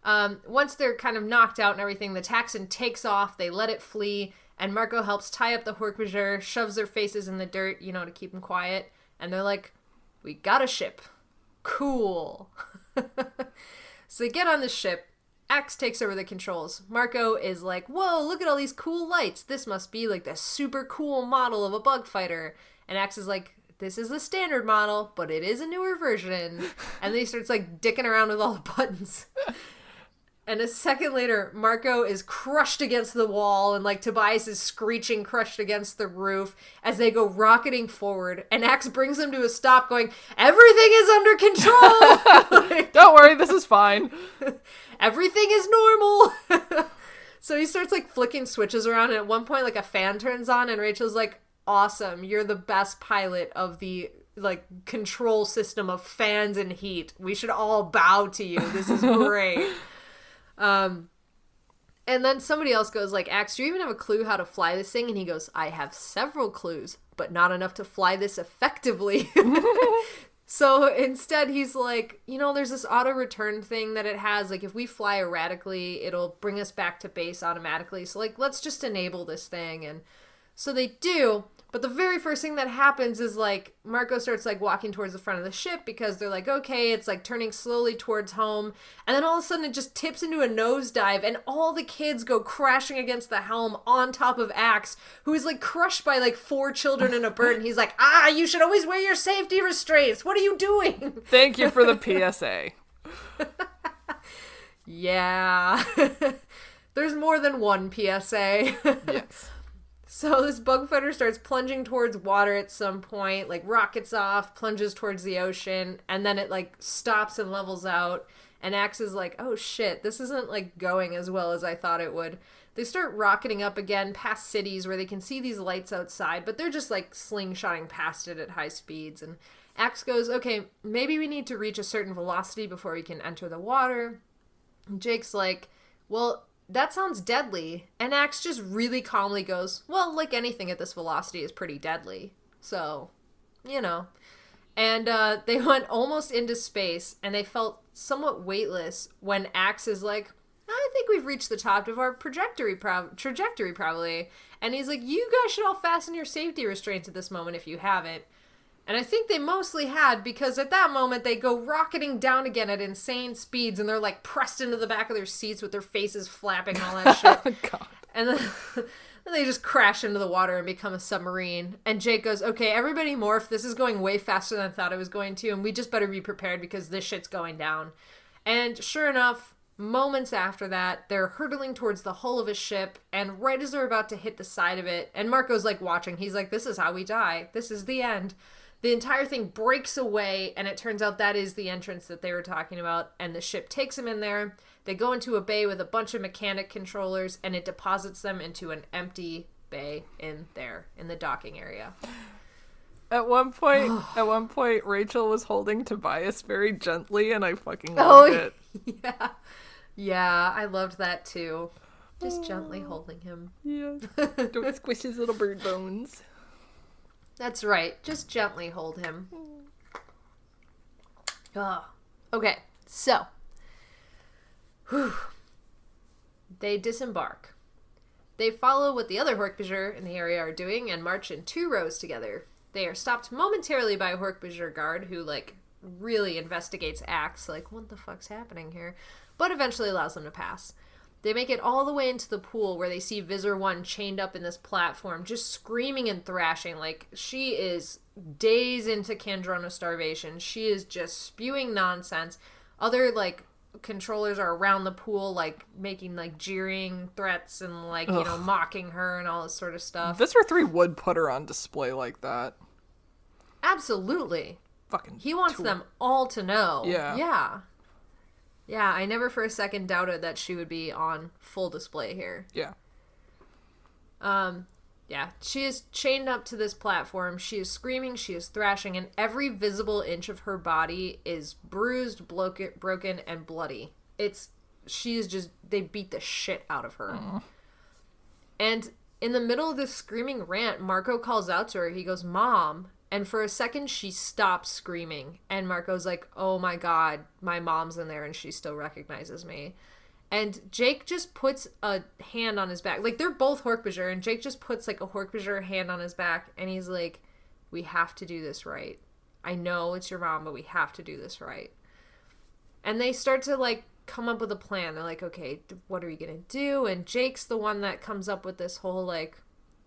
Once they're kind of knocked out and everything, the Taxon takes off, they let it flee, and Marco helps tie up the hork-bajir, shoves their faces in the dirt, you know, to keep them quiet. And they're like, we got a ship. Cool. So they get on the ship. Axe takes over the controls. Marco is like, whoa, look at all these cool lights. This must be like the super cool model of a bug fighter. And Axe is like, this is the standard model, but it is a newer version. And then he starts, like, dicking around with all the buttons. And a second later, Marco is crushed against the wall, and, like, Tobias is screeching crushed against the roof as they go rocketing forward. And Axe brings them to a stop going, everything is under control! Like,
don't worry, this is fine.
Everything is normal! So he starts, like, flicking switches around, and at one point, like, a fan turns on, and Rachel's like, awesome, you're the best pilot of the, like, control system of fans and heat. We should all bow to you. This is great. And then somebody else goes like, Axe, do you even have a clue how to fly this thing? And he goes, I have several clues, but not enough to fly this effectively. So instead he's like, there's this auto return thing that it has. Like, if we fly erratically, it'll bring us back to base automatically. So, like, let's just enable this thing. And so they do. But the very first thing that happens is, like, Marco starts, like, walking towards the front of the ship because they're like, okay, it's, like, turning slowly towards home. And then all of a sudden it just tips into a nosedive and all the kids go crashing against the helm on top of Axe, who is, like, crushed by, like, 4 children and a bird. And he's like, you should always wear your safety restraints. What are you doing?
Thank you for the PSA.
Yeah. There's more than one PSA.
Yes.
So this bug fighter starts plunging towards water at some point, like rockets off, plunges towards the ocean, and then it like stops and levels out. And Axe is like, oh shit, this isn't like going as well as I thought it would. They start rocketing up again past cities where they can see these lights outside, but they're just like slingshotting past it at high speeds. And Axe goes, okay, maybe we need to reach a certain velocity before we can enter the water. And Jake's like, well, that sounds deadly. And Axe just really calmly goes, well, like anything at this velocity is pretty deadly. So, And they went almost into space, and they felt somewhat weightless when Axe is like, I think we've reached the top of our trajectory probably. And he's like, you guys should all fasten your safety restraints at this moment if you haven't. And I think they mostly had, because at that moment they go rocketing down again at insane speeds, and they're like pressed into the back of their seats with their faces flapping, all that shit.
Oh, God.
And then they just crash into the water and become a submarine. And Jake goes, okay, everybody morph. This is going way faster than I thought it was going to, and we just better be prepared because this shit's going down. And sure enough, moments after that, they're hurtling towards the hull of a ship, and right as they're about to hit the side of it, and Marco's like watching, he's like, this is how we die. This is the end. The entire thing breaks away, and it turns out that is the entrance that they were talking about, and the ship takes them in there. They go into a bay with a bunch of mechanic controllers, and it deposits them into an empty bay in the docking area.
At one point, Rachel was holding Tobias very gently, and I fucking loved it.
Yeah. Yeah, I loved that too. Just gently holding him.
Yeah. Don't squish his little bird bones.
That's right. Just gently hold him. Oh. Okay, so. They disembark. They follow what the other hork-bajir in the area are doing and march in 2 rows together. They are stopped momentarily by a hork-bajir guard who, like, really investigates Axe, like, what the fuck's happening here? But eventually allows them to pass. They make it all the way into the pool where they see Visor 1 chained up in this platform, just screaming and thrashing. Like, she is days into Kandrona starvation. She is just spewing nonsense. Other, like, controllers are around the pool, like, making, like, jeering threats and, like, mocking her and all this sort of stuff.
Visor 3 would put her on display like that.
Absolutely.
Fucking
He wants them all to know.
Yeah.
Yeah. Yeah, I never for a second doubted that she would be on full display here.
Yeah.
Yeah, she is chained up to this platform. She is screaming, she is thrashing, and every visible inch of her body is bruised, broken, and bloody. They beat the shit out of her. And in the middle of this screaming rant, Marco calls out to her. He goes, Mom. And for a second, she stops screaming. And Marco's like, oh my God, my mom's in there and she still recognizes me. And Jake just puts a hand on his back. Like, they're both hork-bajir, and Jake just puts, like, a hork-bajir hand on his back. And he's like, we have to do this right. I know it's your mom, but we have to do this right. And they start to, like, come up with a plan. They're like, okay, what are we going to do? And Jake's the one that comes up with this whole, like,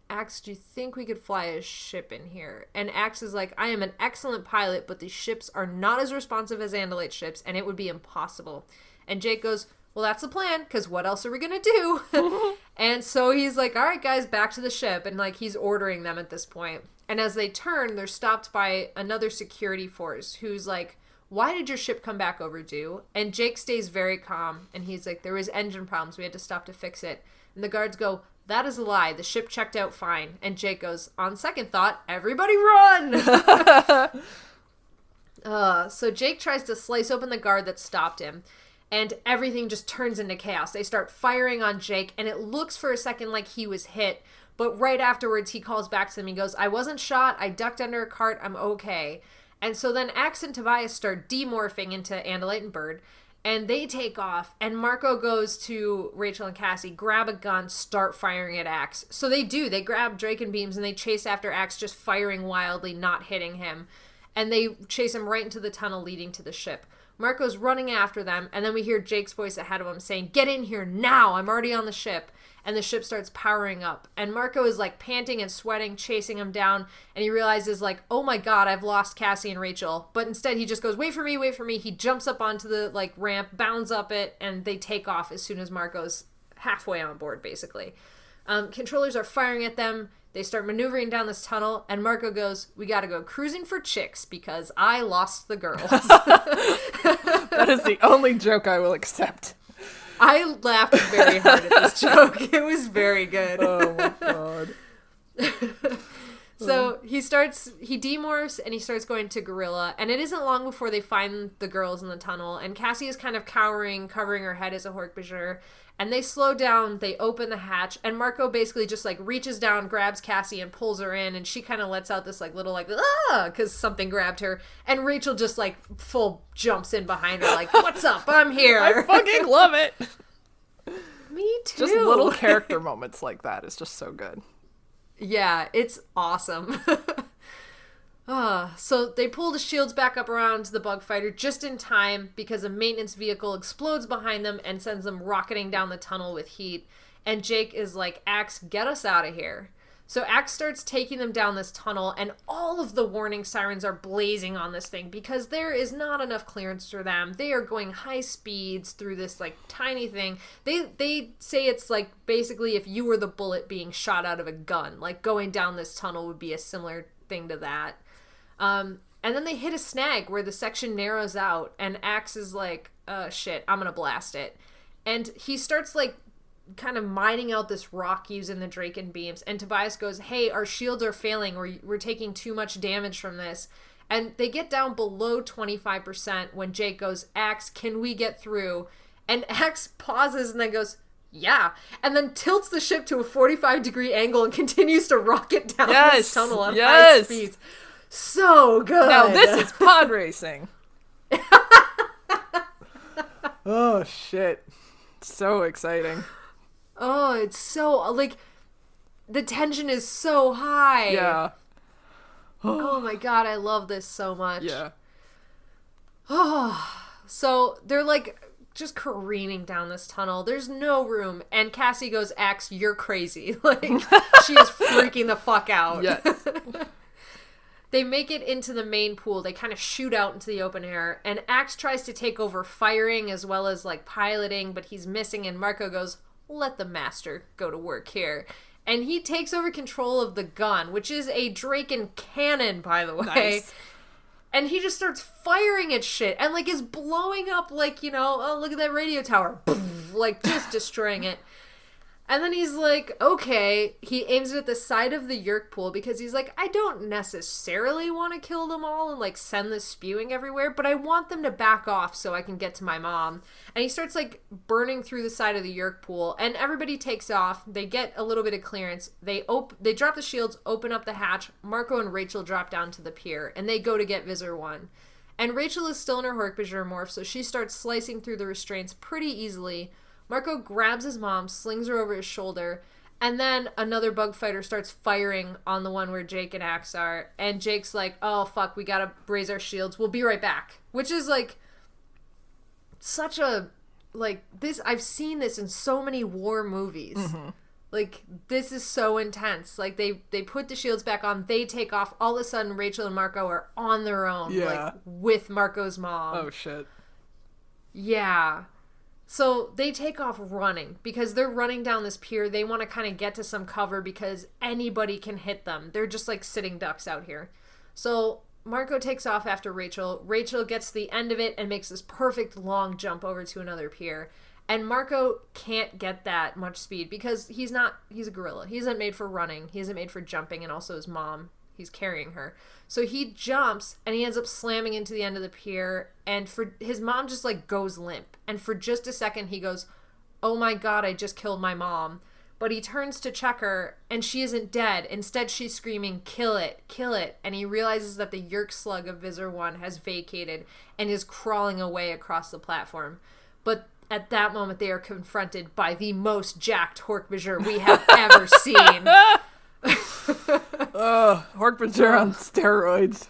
Axe, do you think we could fly a ship in here? And Axe is like, I am an excellent pilot, but these ships are not as responsive as Andalite ships, and it would be impossible. And Jake goes, well, that's the plan, because what else are we going to do? And so he's like, all right, guys, back to the ship. And, like, he's ordering them at this point. And as they turn, they're stopped by another security force who's like, why did your ship come back overdue? And Jake stays very calm, and he's like, there was engine problems. We had to stop to fix it. And the guards go, that is a lie. The ship checked out fine. And Jake goes, on second thought, everybody run! So Jake tries to slice open the guard that stopped him. and everything just turns into chaos. They start firing on Jake, and it looks for a second like he was hit, but right afterwards he calls back to them. He goes, I wasn't shot, I ducked under a cart, I'm okay. And so then Axe and Tobias start demorphing into Andalite and Bird, and they take off, and Marco goes to Rachel and Cassie, grab a gun, start firing at Axe. So they do. They grab Draken beams, and they chase after Axe, just firing wildly, not hitting him. And they chase him right into the tunnel leading to the ship. Marco's running after them, and then we hear Jake's voice ahead of him saying, get in here now, I'm already on the ship. And the ship starts powering up. And Marco is like panting and sweating, chasing him down, and he realizes like, oh my god, I've lost Cassie and Rachel. But instead he just goes, wait for me, wait for me. He jumps up onto the like ramp, bounds up it, and they take off as soon as Marco's halfway on board, basically. Controllers are firing at them. They start maneuvering down this tunnel, and Marco goes, we gotta go cruising for chicks because I lost the girls.
That is the only joke I will accept.
I laughed very hard at this joke. It was very good.
Oh my god.
So he demorphs and he starts going to Gorilla, and it isn't long before they find the girls in the tunnel, and Cassie is kind of cowering, covering her head as a hork-bajir, and they slow down, they open the hatch, and Marco basically just like reaches down, grabs Cassie and pulls her in, and she kind of lets out this like little like, ah, because something grabbed her, and Rachel just like full jumps in behind her like, what's up, I'm here.
I fucking love it.
Me too.
Just little character moments like that is just so good.
Yeah, it's awesome. So they pull the shields back up around the bug fighter just in time because a maintenance vehicle explodes behind them and sends them rocketing down the tunnel with heat. And Jake is like, Axe, get us out of here. So Axe starts taking them down this tunnel, and all of the warning sirens are blazing on this thing because there is not enough clearance for them. They are going high speeds through this like tiny thing. They say it's like basically if you were the bullet being shot out of a gun, like going down this tunnel would be a similar thing to that. And then they hit a snag where the section narrows out, and Axe is like, shit, I'm gonna blast it. And he starts like kind of mining out this rock using the Draken beams, and Tobias goes, hey, our shields are failing, we're taking too much damage from this. And they get down below 25% when Jake goes, Axe, can we get through? And Axe pauses and then goes, yeah, and then tilts the ship to a 45-degree angle and continues to rocket down this tunnel at high speeds. So good.
Now this is pod racing. Oh shit. So exciting.
Oh, it's so, like, the tension is so high.
Yeah.
Oh my god, I love this so much.
Yeah.
Oh, so they're like just careening down this tunnel. There's no room. And Cassie goes, Axe, you're crazy. Like, she is freaking the fuck out.
Yes.
They make it into the main pool. They kind of shoot out into the open air. And Axe tries to take over firing as well as like piloting, but he's missing. And Marco goes, let the master go to work here. And he takes over control of the gun, which is a Draken cannon, by the way.
Nice.
And he just starts firing at shit and like is blowing up like, you know, oh, look at that radio tower. Like just destroying it. And then he's like, okay, he aims it at the side of the Yerk pool because he's like, I don't necessarily want to kill them all and like send this spewing everywhere, but I want them to back off so I can get to my mom. And he starts like burning through the side of the Yerk pool, and everybody takes off. They get a little bit of clearance. They drop the shields, open up the hatch. Marco and Rachel drop down to the pier, and they go to get Visor 1. And Rachel is still in her hork-bajir morph, so she starts slicing through the restraints pretty easily. Marco grabs his mom, slings her over his shoulder, and then another bug fighter starts firing on the one where Jake and Axe are, and Jake's like, oh fuck, we gotta raise our shields, we'll be right back. Which is like such a, like, this, I've seen this in so many war movies. Mm-hmm. Like, this is so intense. Like, they put the shields back on, they take off, all of a sudden Rachel and Marco are on their own, like, with Marco's mom.
Oh shit.
Yeah. So they take off running because they're running down this pier. They want to kind of get to some cover because anybody can hit them. They're just like sitting ducks out here. So Marco takes off after Rachel. Rachel gets to the end of it and makes this perfect long jump over to another pier. And Marco can't get that much speed because he's a gorilla. He isn't made for running. He isn't made for jumping, and also his mom. He's carrying her. So he jumps and he ends up slamming into the end of the pier, and for his mom just like goes limp. And for just a second he goes, "Oh my God, I just killed my mom." But he turns to check her and she isn't dead. Instead she's screaming, "Kill it, kill it." And he realizes that the Yerk slug of Visser 1 has vacated and is crawling away across the platform. But at that moment they are confronted by the most jacked hork-bajir we have ever seen.
Hork-bajir on steroids.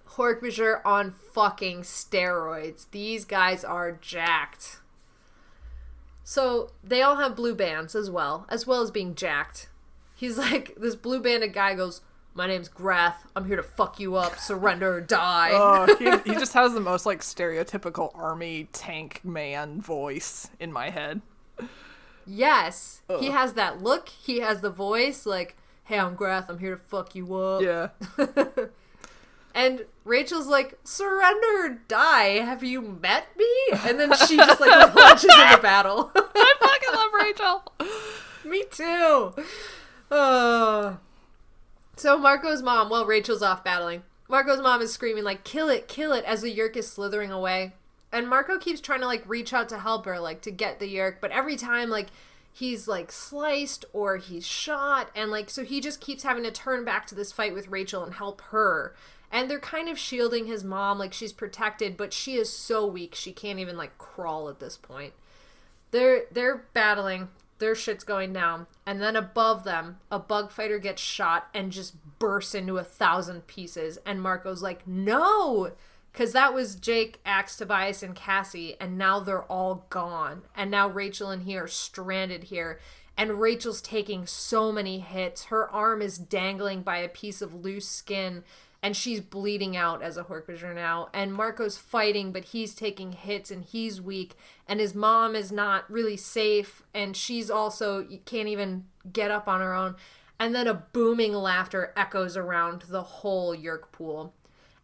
Hork-bajir on fucking steroids. These guys are jacked. So they all have blue bands as well as being jacked. He's like, this blue banded guy goes, "My name's Grath. I'm here to fuck you up. Surrender or die."
He just has the most like stereotypical army tank man voice in my head.
Yes. He has that look. He has the voice like, "Hey, I'm Grath. I'm here to fuck you up."
Yeah.
And Rachel's like, "Surrender or die. Have you met me?" And then she just like launches into battle.
I fucking love Rachel.
Me too. So Marco's mom, while Rachel's off battling, Marco's mom is screaming like, kill it," as the Yerk is slithering away. And Marco keeps trying to like reach out to help her, like to get the Yerk, but every time like he's like sliced or he's shot, and like so he just keeps having to turn back to this fight with Rachel and help her. And they're kind of shielding his mom, like she's protected, but she is so weak she can't even like crawl at this point. They're battling, their shit's going down, and then above them, a bug fighter gets shot and just bursts into 1,000 pieces. And Marco's like, "No!" Because that was Jake, Axe, Tobias, and Cassie, and now they're all gone. And now Rachel and he are stranded here. And Rachel's taking so many hits. Her arm is dangling by a piece of loose skin, and she's bleeding out as a hork-bajir now. And Marco's fighting, but he's taking hits and he's weak. And his mom is not really safe, and she's also can't even get up on her own. And then a booming laughter echoes around the whole Yerk pool.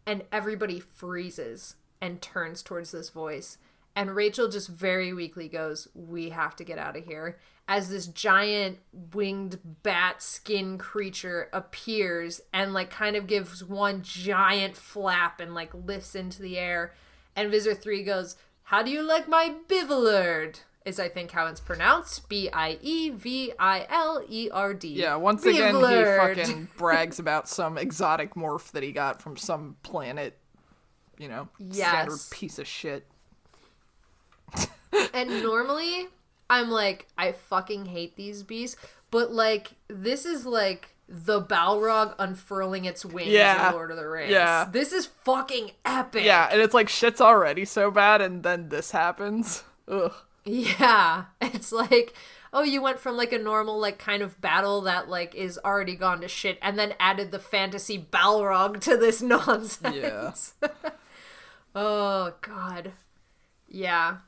And everybody freezes and turns towards this voice. And Rachel just very weakly goes, "We have to get out of here," as this giant winged bat skin creature appears and like kind of gives one giant flap and like lifts into the air. And Visser 3 goes, "How do you like my bivalerd?" is I think how it's pronounced. Bievilerd.
Yeah, once again he fucking brags about some exotic morph that he got from some planet, you know, standard piece of shit.
And normally I'm like, I fucking hate these beasts, but like this is like the Balrog unfurling its wings in Lord of the Rings.
Yeah.
This is fucking epic.
Yeah, and it's like shit's already so bad and then this happens. Ugh.
Yeah. It's like, oh, you went from like a normal like kind of battle that like is already gone to shit and then added the fantasy Balrog to this nonsense.
Yeah.
Oh, God. Yeah.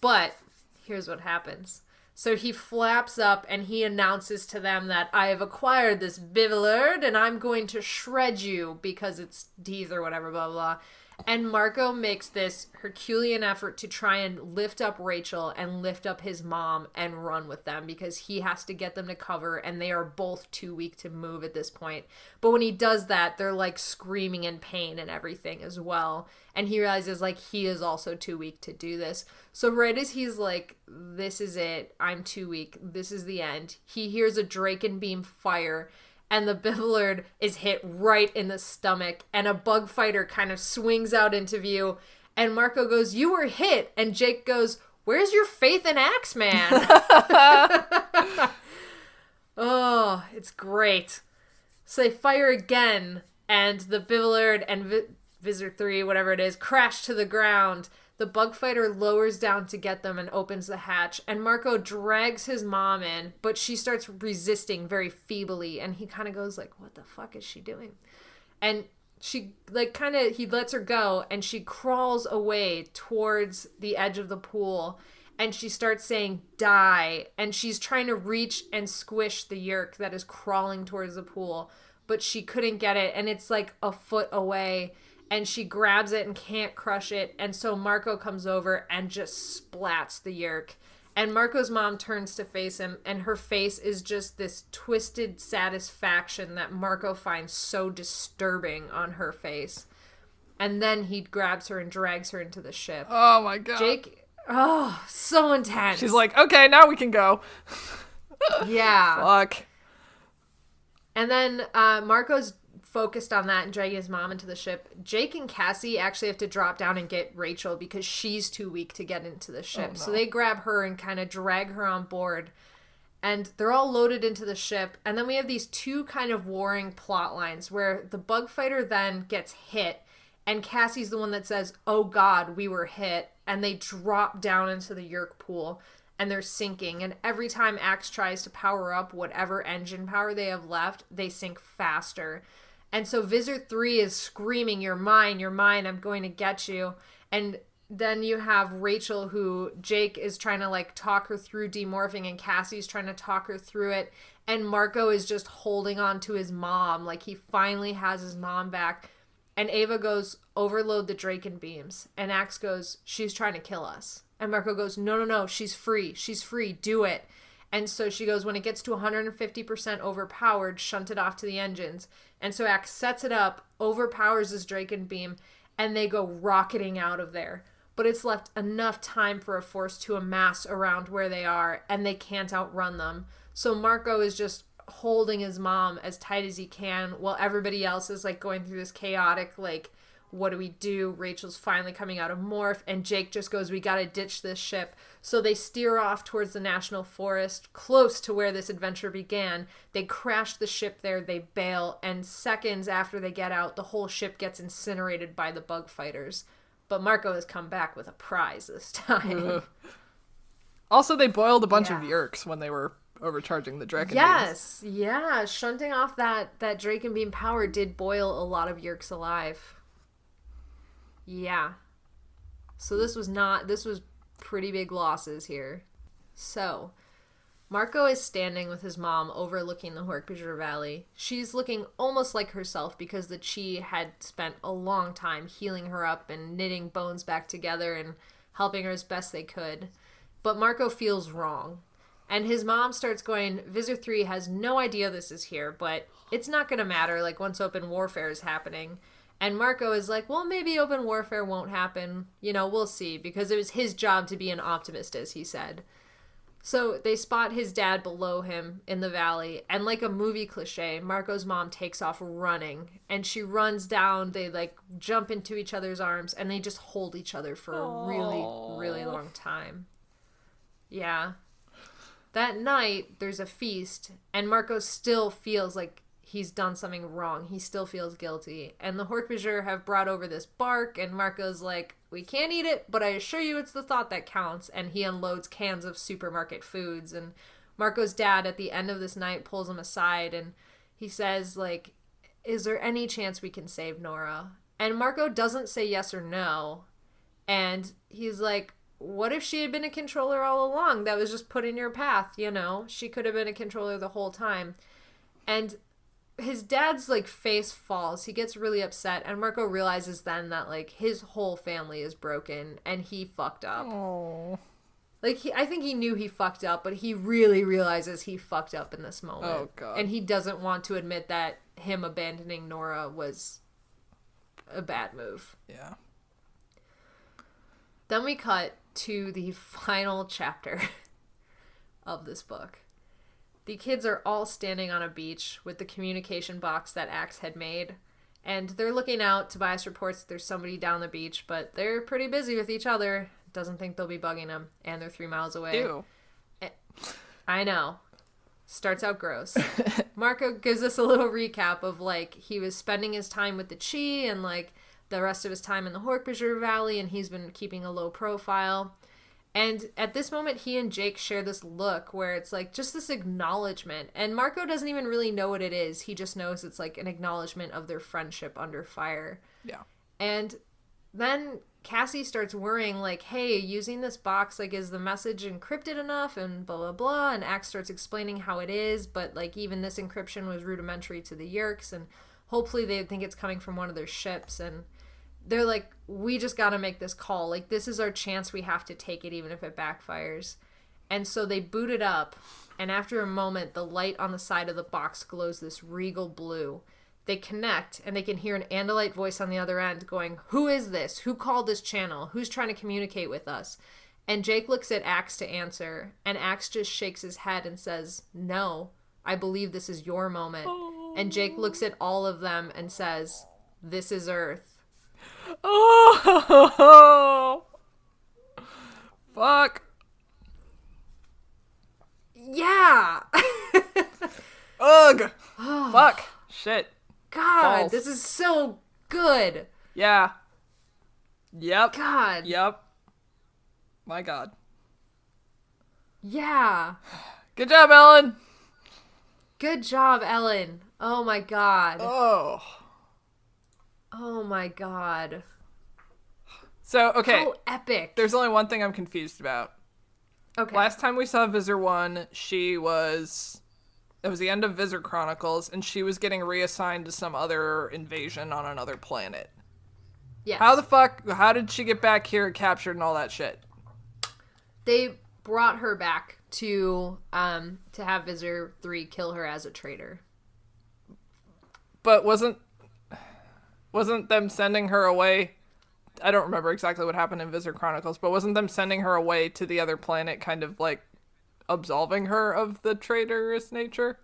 But here's what happens. So he flaps up and he announces to them that I have acquired this bivalerd and I'm going to shred you because it's teeth or whatever, blah, blah. And Marco makes this Herculean effort to try and lift up Rachel and lift up his mom and run with them because he has to get them to cover and they are both too weak to move at this point. But when he does that, they're like screaming in pain and everything as well. And he realizes like he is also too weak to do this. So right as he's like, this is it, I'm too weak, this is the end, he hears a Draken beam fire. And the bivalerd is hit right in the stomach. And a bug fighter kind of swings out into view. And Marco goes, "You were hit." And Jake goes, "Where's your faith in Axeman?" Oh, it's great. So they fire again. And the bivalerd and Visser 3, whatever it is, crash to the ground. The bug fighter lowers down to get them and opens the hatch, and Marco drags his mom in, but she starts resisting very feebly, and he kind of goes like, what the fuck is she doing? And she like kind of, he lets her go, and she crawls away towards the edge of the pool, and she starts saying, "Die," and she's trying to reach and squish the Yerk that is crawling towards the pool, but she couldn't get it, and it's like a foot away. And she grabs it and can't crush it. And so Marco comes over and just splats the Yerk. And Marco's mom turns to face him, and her face is just this twisted satisfaction that Marco finds so disturbing on her face. And then he grabs her and drags her into the ship.
Oh my god.
Jake, oh, so intense.
She's like, okay, now we can go.
Yeah.
Fuck.
And then Marco's focused on that and dragging his mom into the ship. Jake and Cassie actually have to drop down and get Rachel because she's too weak to get into the ship.
Oh, no.
So they grab her and kind of drag her on board. And they're all loaded into the ship. And then we have these two kind of warring plot lines where the bug fighter then gets hit. And Cassie's the one that says, oh God, we were hit. And they drop down into the Yerk pool. And they're sinking. And every time Axe tries to power up whatever engine power they have left, they sink faster. And so Visor 3 is screaming, you're mine, I'm going to get you. And then you have Rachel, who Jake is trying to like talk her through demorphing, and Cassie's trying to talk her through it. And Marco is just holding on to his mom. Like he finally has his mom back. And Ava goes, overload the Draken beams. And Axe goes, she's trying to kill us. And Marco goes, no, she's free, do it. And so she goes, when it gets to 150% overpowered, shunt it off to the engines. And so Axe sets it up, overpowers this Draken beam, and they go rocketing out of there. But it's left enough time for a force to amass around where they are, and they can't outrun them. So Marco is just holding his mom as tight as he can, while everybody else is like going through this chaotic, like, what do we do? Rachel's finally coming out of morph, and Jake just goes, we gotta ditch this ship. So they steer off towards the national forest, close to where this adventure began. They crash the ship there, they bail, and seconds after they get out, the whole ship gets incinerated by the bug fighters. But Marco has come back with a prize this time.
Also, they boiled a bunch of Yerks when they were overcharging the Draken beams.
Yeah, shunting off that Draken beam power did boil a lot of Yerks alive. Yeah. So this was pretty big losses here. So, Marco is standing with his mom overlooking the hork-bajir Valley. She's looking almost like herself because the Chi had spent a long time healing her up and knitting bones back together and helping her as best they could. But Marco feels wrong. And his mom starts going, Visor 3 has no idea this is here, but it's not going to matter, like, once open warfare is happening. And Marco is like, well, maybe open warfare won't happen. You know, we'll see, because it was his job to be an optimist, as he said. So they spot his dad below him in the valley, and like a movie cliche, Marco's mom takes off running, and she runs down, they like jump into each other's arms, and they just hold each other for a really, really long time. Yeah. That night, there's a feast, and Marco still feels like he's done something wrong. He still feels guilty. And the hork-bajir have brought over this bark, and Marco's like, we can't eat it, but I assure you it's the thought that counts. And he unloads cans of supermarket foods. And Marco's dad, at the end of this night, pulls him aside, and he says, like, is there any chance we can save Nora? And Marco doesn't say yes or no. And he's like, what if she had been a controller all along that was just put in your path, you know? She could have been a controller the whole time. And his dad's, like, face falls. He gets really upset, and Marco realizes then that, like, his whole family is broken, and he fucked up.
Oh.
Like, I think he knew he fucked up, but he really realizes he fucked up in this moment.
Oh, God.
And he doesn't want to admit that him abandoning Nora was a bad move.
Yeah.
Then we cut to the final chapter of this book. The kids are all standing on a beach with the communication box that Axe had made, and they're looking out. Tobias reports that there's somebody down the beach, but they're pretty busy with each other. Doesn't think they'll be bugging him, and they're 3 miles away.
Ew.
I know. Starts out gross. Marco gives us a little recap of, like, he was spending his time with the Chi and, like, the rest of his time in the hork-bajir Valley, and he's been keeping a low profile. And at this moment, he and Jake share this look where it's like just this acknowledgement. And Marco doesn't even really know what it is. He just knows it's like an acknowledgement of their friendship under fire.
Yeah.
And then Cassie starts worrying, like, hey, using this box, like, is the message encrypted enough? And blah, blah, blah. And Axe starts explaining how it is. But, like, even this encryption was rudimentary to the Yerks. And hopefully they think it's coming from one of their ships. And they're like, we just got to make this call. Like, this is our chance. We have to take it even if it backfires. And so they boot it up, and after a moment, the light on the side of the box glows this regal blue. They connect, and they can hear an Andalite voice on the other end going, "Who is this? Who called this channel? Who's trying to communicate with us?" And Jake looks at Axe to answer, and Axe just shakes his head and says, "No, I believe this is your moment." And Jake looks at all of them and says, "This is Earth."
Oh, fuck.
Yeah.
Ugh. Fuck. Shit.
God,
Balls.
this is so good.
Yeah. Yep.
God.
Yep. My God.
Yeah.
Good job, Ellen.
Good job, Ellen. Oh my God.
Oh.
Oh my God.
So, okay.
How epic.
There's only one thing I'm confused about.
Okay.
Last time we saw Visor 1, it was the end of Visor Chronicles, and she was getting reassigned to some other invasion on another planet.
Yes.
How did she get back here captured and all that shit?
They brought her back to have Visor 3 kill her as a traitor.
But wasn't them sending her away? I don't remember exactly what happened in Visor Chronicles, but wasn't them sending her away to the other planet kind of like absolving her of the traitorous nature?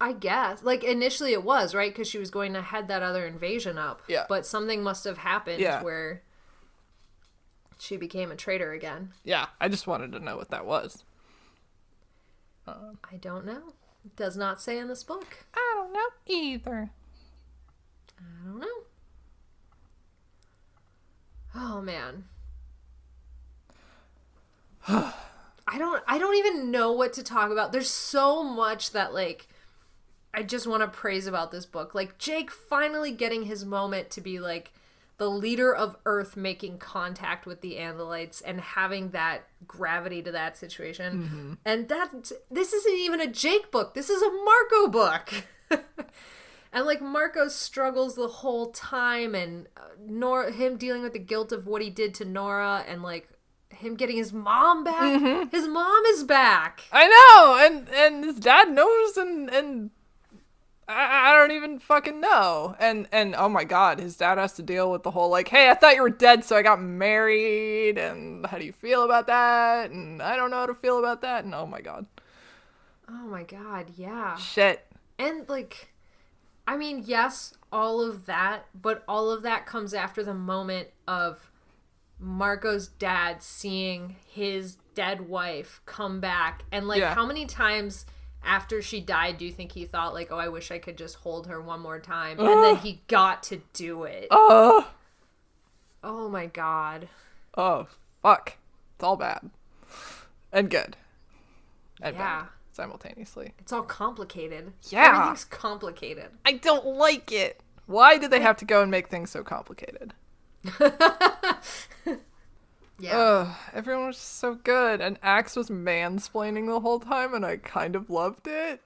I guess. Like, initially it was, right? Because she was going to head that other invasion up.
Yeah.
But something must have happened
Yeah.
where she became a traitor again.
Yeah, I just wanted to know what that was.
I don't know. It does not say in this book.
I don't know either.
I don't know. Oh, man. I don't even know what to talk about. There's so much that, like, I just want to praise about this book. Like, Jake finally getting his moment to be, like, the leader of Earth making contact with the Andalites and having that gravity to that situation. And this isn't even a Jake book. This is a Marco book. And, like, Marco struggles the whole time, and him dealing with the guilt of what he did to Nora, and, like, him getting his mom back. His mom is back.
I know, and his dad knows, and I don't even fucking know. And oh my God, his dad has to deal with the whole, like, hey, I thought you were dead, so I got married, and how do you feel about that? And I don't know how to feel about that, and oh my God.
Oh my God, yeah.
Shit.
And, like, I mean, yes, all of that, but all of that comes after the moment of Marco's dad seeing his dead wife come back. And, like,
Yeah.
how many times after she died do you think he thought, like, oh, I wish I could just hold her one more time? And then he got to do it. Oh my God.
Oh, fuck. It's all bad. And good. And
Yeah.
bad simultaneously.
It's all complicated.
Yeah.
Everything's complicated.
I don't like it. Why did they have to go and make things so complicated?
Yeah.
Ugh, everyone was just so good, and Axe was mansplaining the whole time, and I kind of loved it.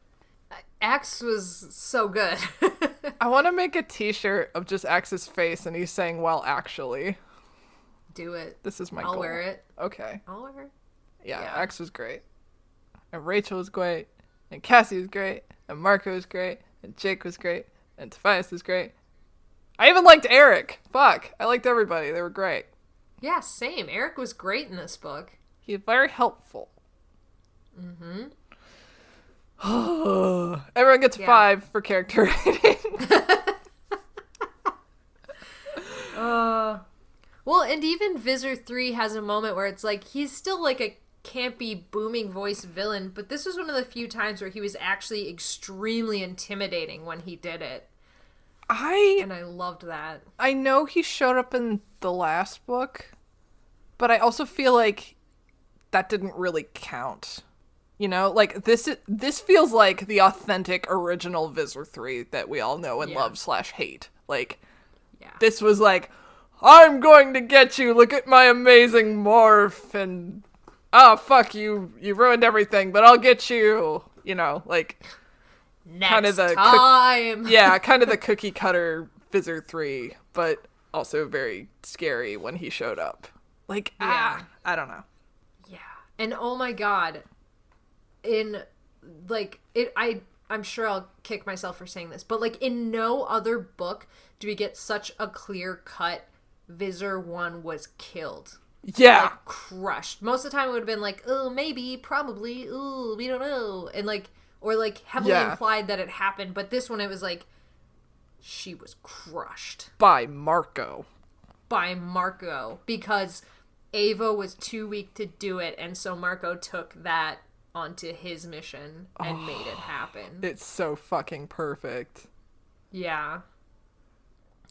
Axe was so good.
I want to make a t-shirt of just Axe's face, and he's saying, well, actually.
Do it.
This is my
I'll
goal.
wear it.
Okay.
I'll wear it.
Yeah,
Yeah.
Axe was great. And Rachel was great, and Cassie was great, and Marco was great, and Jake was great, and Tobias was great. I even liked Eric. Fuck, I liked everybody. They were great.
Yeah, same. Eric was great in this book.
He was very helpful. Everyone gets
Yeah.
5 for character rating.
Well, and even Visor 3 has a moment where it's like, he's still like a campy, booming voice villain, but this was one of the few times where he was actually extremely intimidating when he did it. And I loved that.
I know he showed up in the last book, but I also feel like that didn't really count. You know, like this feels like the authentic original Visor 3 that we all know and
Yeah.
love / hate. Like,
Yeah.
this was like, I'm going to get you, look at my amazing morph, and oh fuck you ruined everything, but I'll get you, you know, like
Next
kind of the
time.
yeah, kind of the cookie cutter Visor 3, but also very scary when he showed up. Like,
Yeah.
I don't know.
Yeah. And oh my god, I'm sure I'll kick myself for saying this, but like in no other book do we get such a clear cut Visser 1 was killed.
Yeah.
Like, crushed. Most of the time it would have been like, oh, maybe, probably, ooh, we don't know. And like, or like heavily implied that it happened. But this one, it was like, she was crushed.
By Marco.
Because Ava was too weak to do it. And so Marco took that onto his mission and made it happen.
It's so fucking perfect.
Yeah.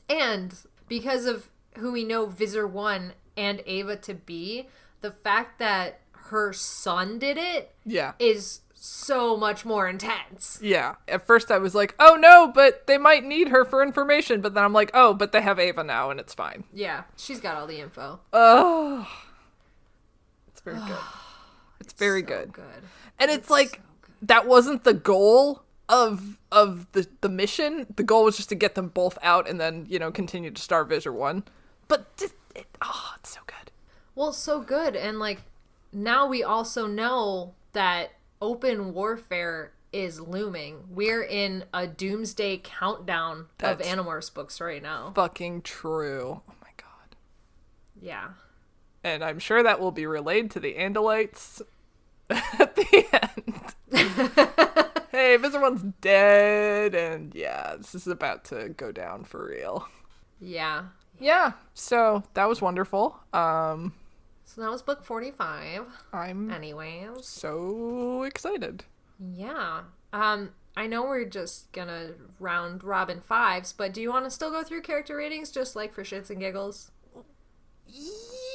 And because of who we know Visser 1 and Ava to be, the fact that her son did it is so much more intense.
Yeah. At first I was like, oh no, but they might need her for information. But then I'm like, oh, but they have Ava now and it's fine.
Yeah. She's got all the info.
Oh. It's very good. It's very
so
good.
good.
And it's like, that wasn't the goal of the mission. The goal was just to get them both out and then, you know, continue to star Visser 1. But it's so good.
Well, so good. And like, now we also know that open warfare is looming. We're in a doomsday countdown of Animorphs books right now.
Fucking true. Oh my god.
Yeah.
And I'm sure that will be relayed to the Andalites at the end. Hey, Visser 1's dead, and yeah, this is about to go down for real.
Yeah.
Yeah, so that was wonderful.
So that was book 45.
I'm
anyways
so excited.
Yeah. I know we're just gonna round robin fives, but do you want to still go through character ratings just like for shits and giggles?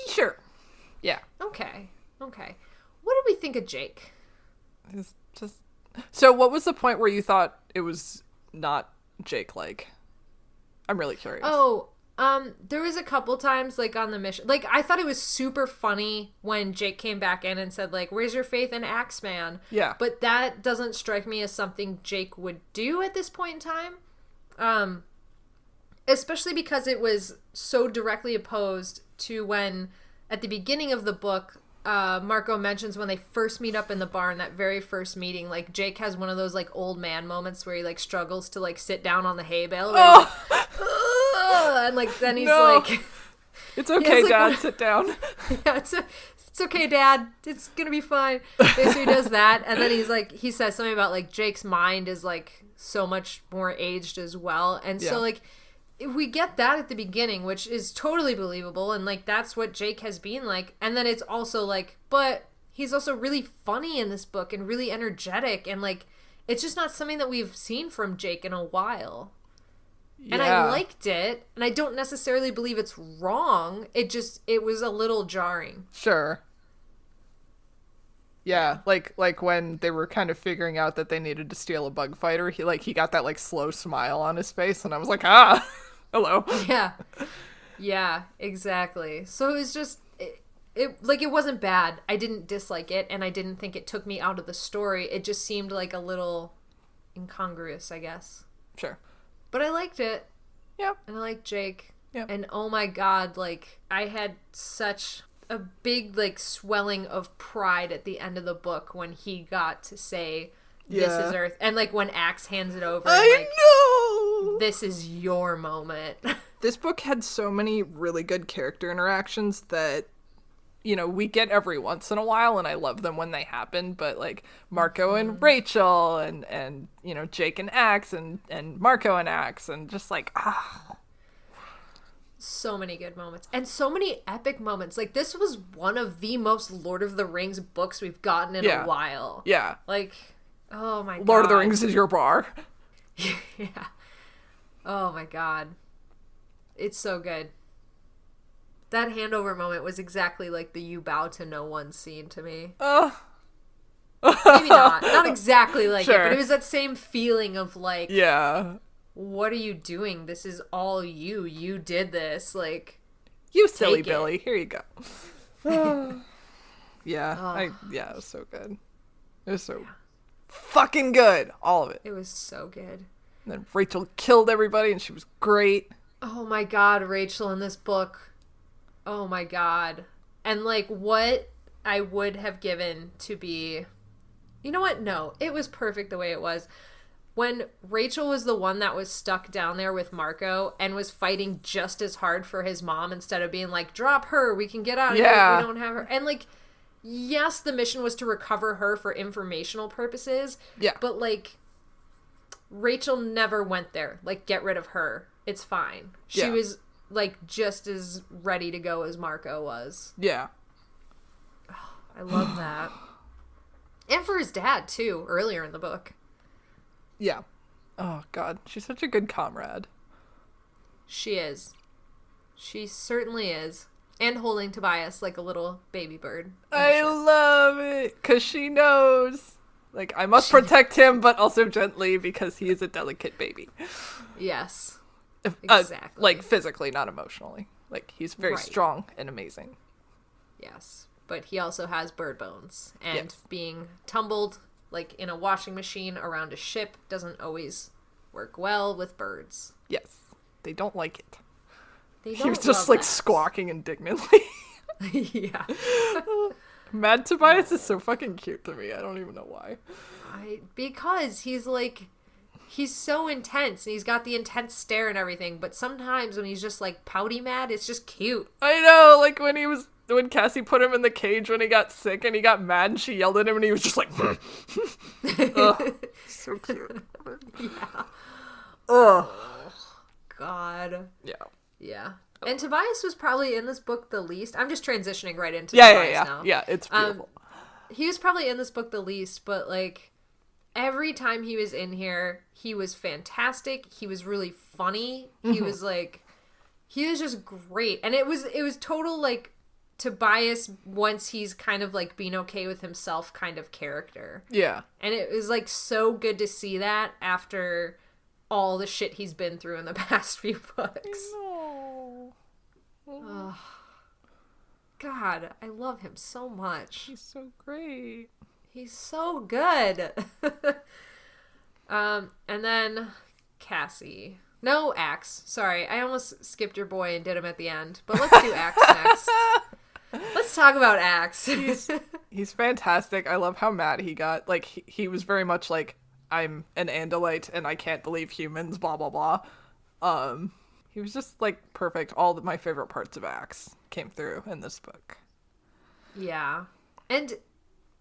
Sure. Yeah.
Okay. What did we think of Jake?
It's just... So what was the point where you thought it was not Jake-like? I'm really curious.
Oh, there was a couple times, like, on the mission. Like, I thought it was super funny when Jake came back in and said, like, where's your faith in Axeman?
Yeah.
But that doesn't strike me as something Jake would do at this point in time. Especially because it was so directly opposed to when, at the beginning of the book, Marco mentions when they first meet up in the barn, that very first meeting, like, Jake has one of those, like, old man moments where he, like, struggles to, like, sit down on the hay bale. And, like, then he's like...
It's okay, Dad, sit down.
Yeah, it's okay, Dad. It's gonna be fine. So he does that, and then he's like, he says something about, like, Jake's mind is, like, so much more aged as well. And so, like, we get that at the beginning, which is totally believable, and like that's what Jake has been like. And then it's also like, but he's also really funny in this book and really energetic, and like it's just not something that we've seen from Jake in a while. And I liked it, and I don't necessarily believe it's wrong. It was a little jarring.
Sure. Yeah, like when they were kind of figuring out that they needed to steal a bug fighter, he got that like slow smile on his face, and I was like, hello.
Yeah, exactly. So it was just, it wasn't bad. I didn't dislike it, and I didn't think it took me out of the story. It just seemed like a little incongruous, I guess.
Sure.
But I liked it.
Yep.
And I liked Jake.
Yep.
And oh my god, like, I had such a big, like, swelling of pride at the end of the book when he got to say, this is Earth. And, like, when Axe hands it over.
I know!
This is your moment.
This book had so many really good character interactions that, you know, we get every once in a while, and I love them when they happen, but, like, Marco and Rachel, and you know, Jake and Axe, and Marco and Axe, and just, like,
So many good moments. And so many epic moments. Like, this was one of the most Lord of the Rings books we've gotten in a while.
Yeah.
Like, oh my god.
Lord of the Rings is your bar.
Yeah. Oh my god. It's so good. That handover moment was exactly like the you bow to no one scene to me. Maybe not. Not exactly like it, but it was that same feeling of like, what are you doing? This is all you. You did this. Like,
you silly Billy. Here you go. It was so good. It was so fucking good. All of it.
It was so good.
And then Rachel killed everybody, and she was great.
Oh my god, Rachel in this book. Oh my god. And like what I would have given to be... You know what? No, it was perfect the way it was. When Rachel was the one that was stuck down there with Marco and was fighting just as hard for his mom instead of being like, drop her, we can get out of here if we don't have her. And, like, yes, the mission was to recover her for informational purposes.
Yeah.
But, like, Rachel never went there. Like, get rid of her. It's fine. She was, like, just as ready to go as Marco was.
Yeah.
I love that. And for his dad, too, earlier in the book.
Yeah. Oh, God. She's such a good comrade.
She is. She certainly is. And holding Tobias like a little baby bird.
I love it. Because she knows. Like, I must protect him, but also gently because he is a delicate baby.
Yes. Exactly.
Like, physically, not emotionally. Like, he's very strong and amazing.
Yes. But he also has bird bones. And being tumbled... like in a washing machine around a ship doesn't always work well with birds.
Yes. They don't like it.
They don't
He was just
love
like squawking indignantly.
Yeah.
Mad Tobias is so fucking cute to me. I don't even know why.
Because he's like, he's so intense and he's got the intense stare and everything, but sometimes when he's just like pouty mad, it's just cute.
I know, like when Cassie put him in the cage when he got sick and he got mad and she yelled at him and he was just like, ugh, so cute.
Yeah.
Ugh.
God.
Yeah.
Yeah. And Tobias was probably in this book the least. I'm just transitioning right into
Tobias
now.
Yeah, it's beautiful.
He was probably in this book the least, but like every time he was in here, he was fantastic. He was really funny. He was like, he was just great. And it was total like Tobias once he's kind of like being okay with himself kind of character.
Yeah.
And it was like so good to see that after all the shit he's been through in the past few books.
No.
Oh, God, I love him so much.
He's so great.
He's so good. And then Cassie. No, Axe. Sorry, I almost skipped your boy and did him at the end. But let's do Axe next. Let's talk about Axe.
He's fantastic. I love how mad he got. Like, he was very much like, I'm an Andalite and I can't believe humans, blah, blah, blah. He was just, like, perfect. All my favorite parts of Axe came through in this book.
Yeah. And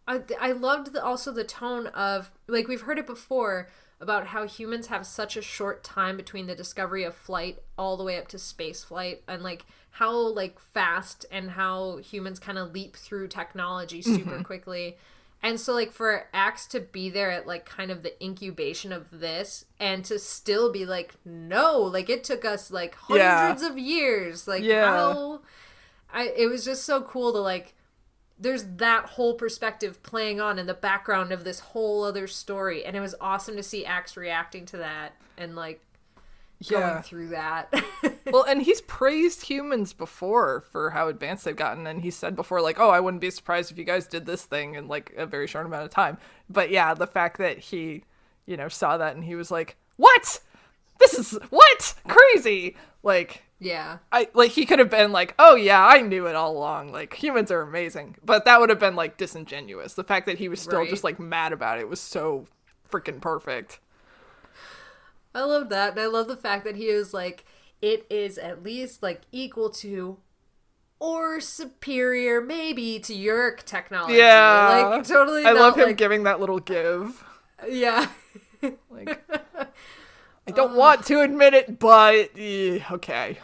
I loved also the tone of, like, we've heard it before about how humans have such a short time between the discovery of flight all the way up to space flight, and like how like fast and how humans kind of leap through technology super quickly. And so like for Axe to be there at like kind of the incubation of this and to still be like, no, like it took us like hundreds of years. Like how it was just so cool to like, there's that whole perspective playing on in the background of this whole other story. And it was awesome to see Axe reacting to that and like going through that.
Well, and he's praised humans before for how advanced they've gotten. And he said before, like, oh, I wouldn't be surprised if you guys did this thing in like a very short amount of time. But yeah, the fact that he, you know, saw that and he was like, what? This is what? Crazy. Like,
yeah.
He could have been like, oh yeah, I knew it all along. Like, humans are amazing. But that would have been like disingenuous. The fact that he was still just like mad about it was so freaking perfect.
I love that. And I love the fact that he was like, it is at least like equal to or superior maybe to your technology.
Yeah.
Like totally.
I love him
like,
giving that little give.
Yeah.
Like, I don't want to admit it, but okay.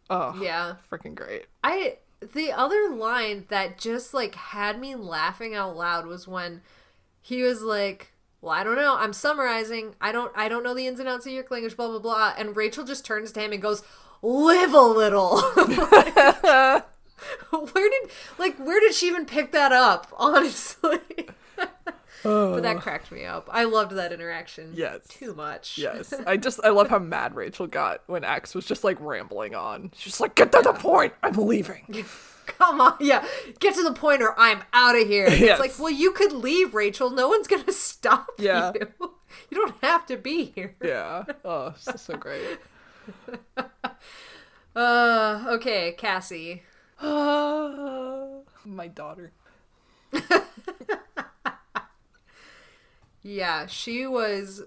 Oh,
yeah.
Freaking great.
The other line that just like had me laughing out loud was when he was like, well, I don't know. I'm summarizing. I don't know the ins and outs of your Klingish, blah, blah, blah. And Rachel just turns to him and goes, live a little. Where did she even pick that up? Honestly. But that cracked me up. I loved that interaction.
Yes.
Too much.
Yes. I love how mad Rachel got when Axe was just like rambling on. She's just like, get to the point. I'm leaving.
Come on. Yeah. Get to the point or I'm out of here.
Yes.
It's like, well, you could leave, Rachel. No one's going to stop you. You don't have to be here.
Yeah. Oh, so great.
Okay, Cassie.
My daughter.
Yeah, she was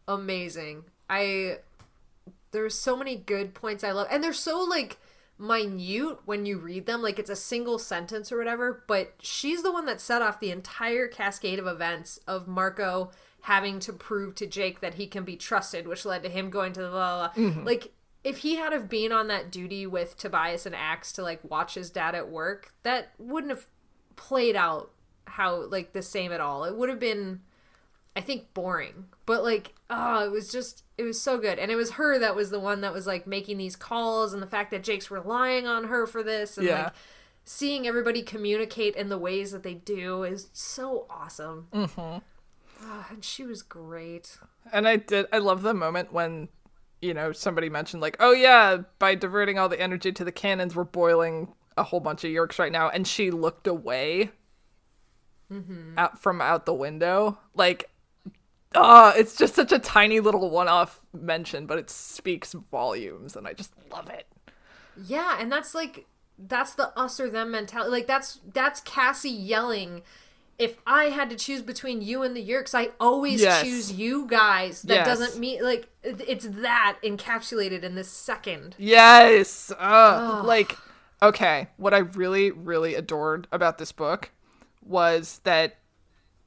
amazing. There's so many good points I love, and they're so like minute when you read them, like it's a single sentence or whatever, but she's the one that set off the entire cascade of events of Marco having to prove to Jake that he can be trusted, which led to him going to the blah, blah, blah.
Mm-hmm.
Like if he had have been on that duty with Tobias and Axe to like watch his dad at work, that wouldn't have played out how like the same at all. It would have been, I think, boring. But like, it was so good. And it was her that was the one that was like making these calls, and the fact that Jake's relying on her for this, and like seeing everybody communicate in the ways that they do is so awesome. Mm-hmm. And she was great.
And I love the moment when, you know, somebody mentioned like, oh yeah, by diverting all the energy to the cannons, we're boiling a whole bunch of Yerks right now. And she looked away out the window. Like, it's just such a tiny little one-off mention, but it speaks volumes, and I just love it.
Yeah, and that's the us or them mentality. Like that's Cassie yelling, if I had to choose between you and the Yerks, I always choose you guys. That doesn't mean, like, it's that encapsulated in this second.
Yes. Like, okay, what I really, really adored about this book was that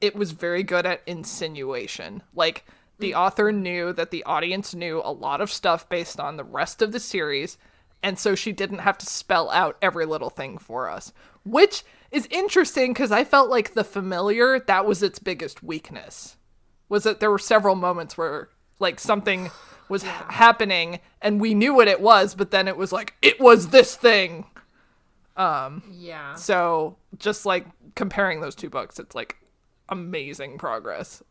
it was very good at insinuation. Like, the author knew that the audience knew a lot of stuff based on the rest of the series, and so she didn't have to spell out every little thing for us. Which is interesting, because I felt like The Familiar, that was its biggest weakness. Was that there were several moments where, like, something was happening, and we knew what it was, but then it was like, it was this thing! So, just, like, comparing those two books, it's, like, amazing progress.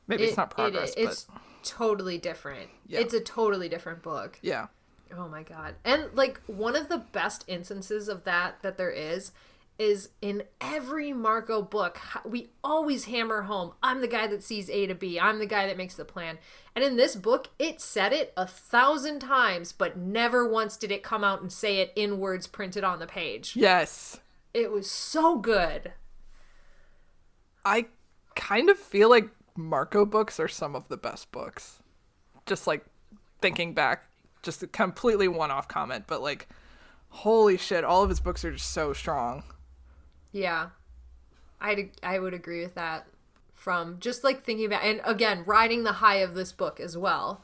Maybe it's not progress, but
it's totally different. Yeah. It's a totally different book.
Yeah.
Oh my god. And like one of the best instances of that there is in every Marco book, we always hammer home, I'm the guy that sees A to B, I'm the guy that makes the plan. And in this book, it said it 1,000 times, but never once did it come out and say it in words printed on the page.
Yes.
It was so good.
I kind of feel like Marco books are some of the best books. Just like thinking back, just a completely one-off comment, but like, holy shit, all of his books are just so strong.
Yeah, I would agree with that. From just like thinking about, and again, riding the high of this book as well.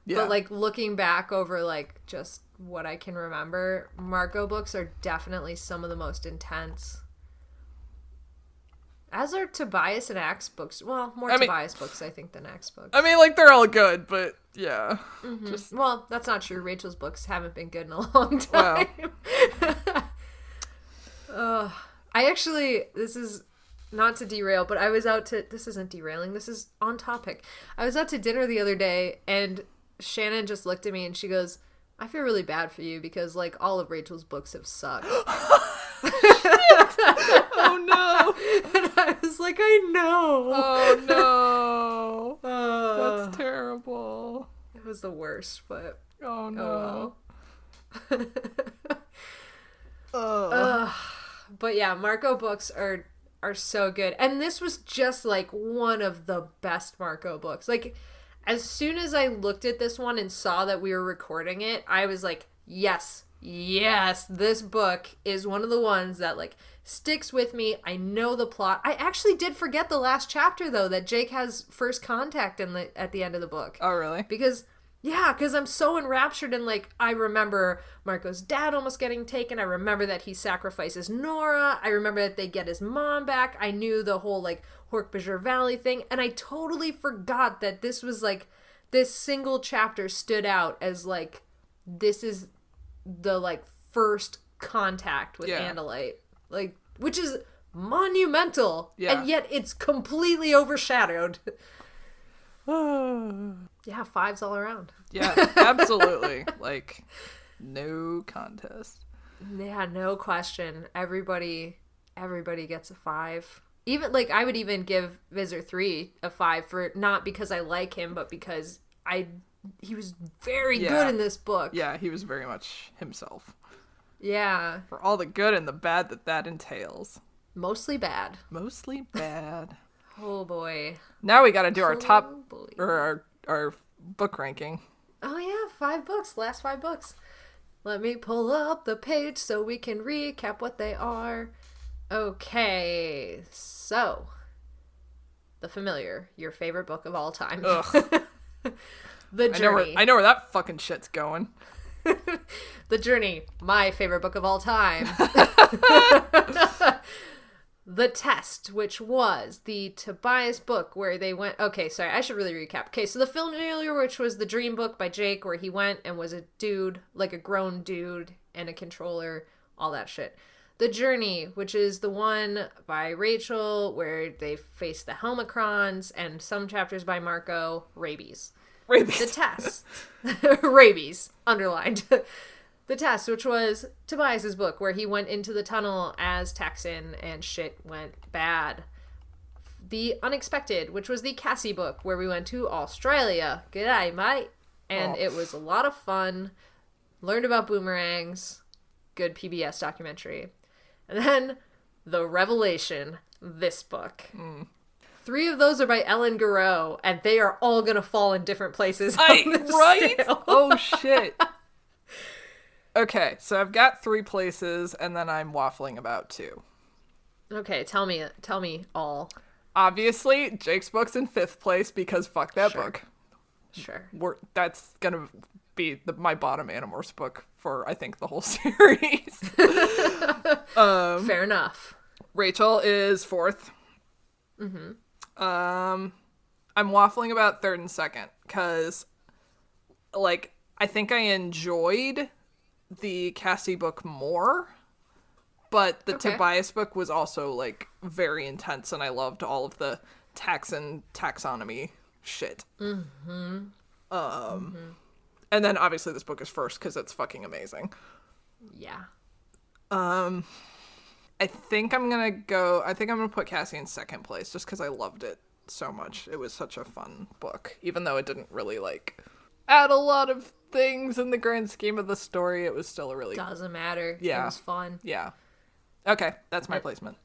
Yeah. But like looking back over like just what I can remember, Marco books are definitely some of the most intense. As are Tobias and Axe books. Well, Tobias books, I think, than Axe books.
I mean, like, they're all good, but, yeah.
Mm-hmm. Well, that's not true. Rachel's books haven't been good in a long time. Wow. I actually, this is not to derail, but I was out to, this isn't derailing, this is on topic. I was out to dinner the other day, and Shannon just looked at me, and she goes, I feel really bad for you, because, like, all of Rachel's books have sucked.
Oh no.
And I was like, I know.
Oh no. That's terrible.
It was the worst, but
oh no.
But yeah, Marco books are so good. And this was just like one of the best Marco books. Like, as soon as I looked at this one and saw that we were recording it, I was like, yes, this book is one of the ones that like sticks with me. I know the plot. I actually did forget the last chapter though, that Jake has first contact at the end of the book.
Oh really?
Because I'm so enraptured in like, I remember Marco's dad almost getting taken. I remember that he sacrifices Nora. I remember that they get his mom back. I knew the whole like Hork-Bajir Valley thing, and I totally forgot that this was like, this single chapter stood out as like, this is the like first contact with Andalite, like, which is monumental, and yet it's completely overshadowed. Yeah, 5s all around.
Yeah, absolutely. Like, no contest.
Yeah, no question. Everybody gets a 5. Even like, I would even give Visor 3 a 5 for, not because I like him, but because he was very good in this book.
Yeah, he was very much himself.
Yeah.
For all the good and the bad that entails.
Mostly bad.
Mostly bad.
Oh boy.
Now we got to do our
Oh,
top
boy.
or our book ranking.
Oh yeah, 5 books. Last 5 books. Let me pull up the page so we can recap what they are. Okay, so The Familiar, your favorite book of all time.
Ugh.
The Journey.
I know where that fucking shit's going.
The Journey, my favorite book of all time. The Test, which was the Tobias book where they went... Okay, sorry, I should really recap. Okay, so The Familiar, which was the dream book by Jake, where he went and was a dude, like a grown dude, and a controller, all that shit. The Journey, which is the one by Rachel, where they face the Helmicrons, and some chapters by Marco, Rabies. The Test. Rabies, underlined. The Test, which was Tobias's book, where he went into the tunnel as Texan and shit went bad. The Unexpected, which was the Cassie book, where we went to Australia. G'day, mate. And it was a lot of fun. Learned about boomerangs. Good PBS documentary. And then The Revelation, this book. 3 of those are by Ellen Garreau, and they are all going to fall in different places.
Right? Oh, shit. Okay, so I've got 3 places, and then I'm waffling about 2.
Okay, tell me all.
Obviously, Jake's book's in 5th place because fuck that book.
Sure.
That's gonna be my bottom Animorphs book for, I think, the whole series.
Fair enough.
Rachel is 4th. I'm waffling about 3rd and 2nd because, like, I think I enjoyed the Cassie book more, but the Tobias book was also, like, very intense, and I loved all of the taxonomy shit. And then obviously this book is first because it's fucking amazing.
Yeah.
I think I'm gonna put Cassie in 2nd place just because I loved it so much. It was such a fun book, even though it didn't really, like, add a lot of things in the grand scheme of the story. It was still a really...
Doesn't matter.
Yeah.
It was fun.
Yeah. Okay, that's my placement.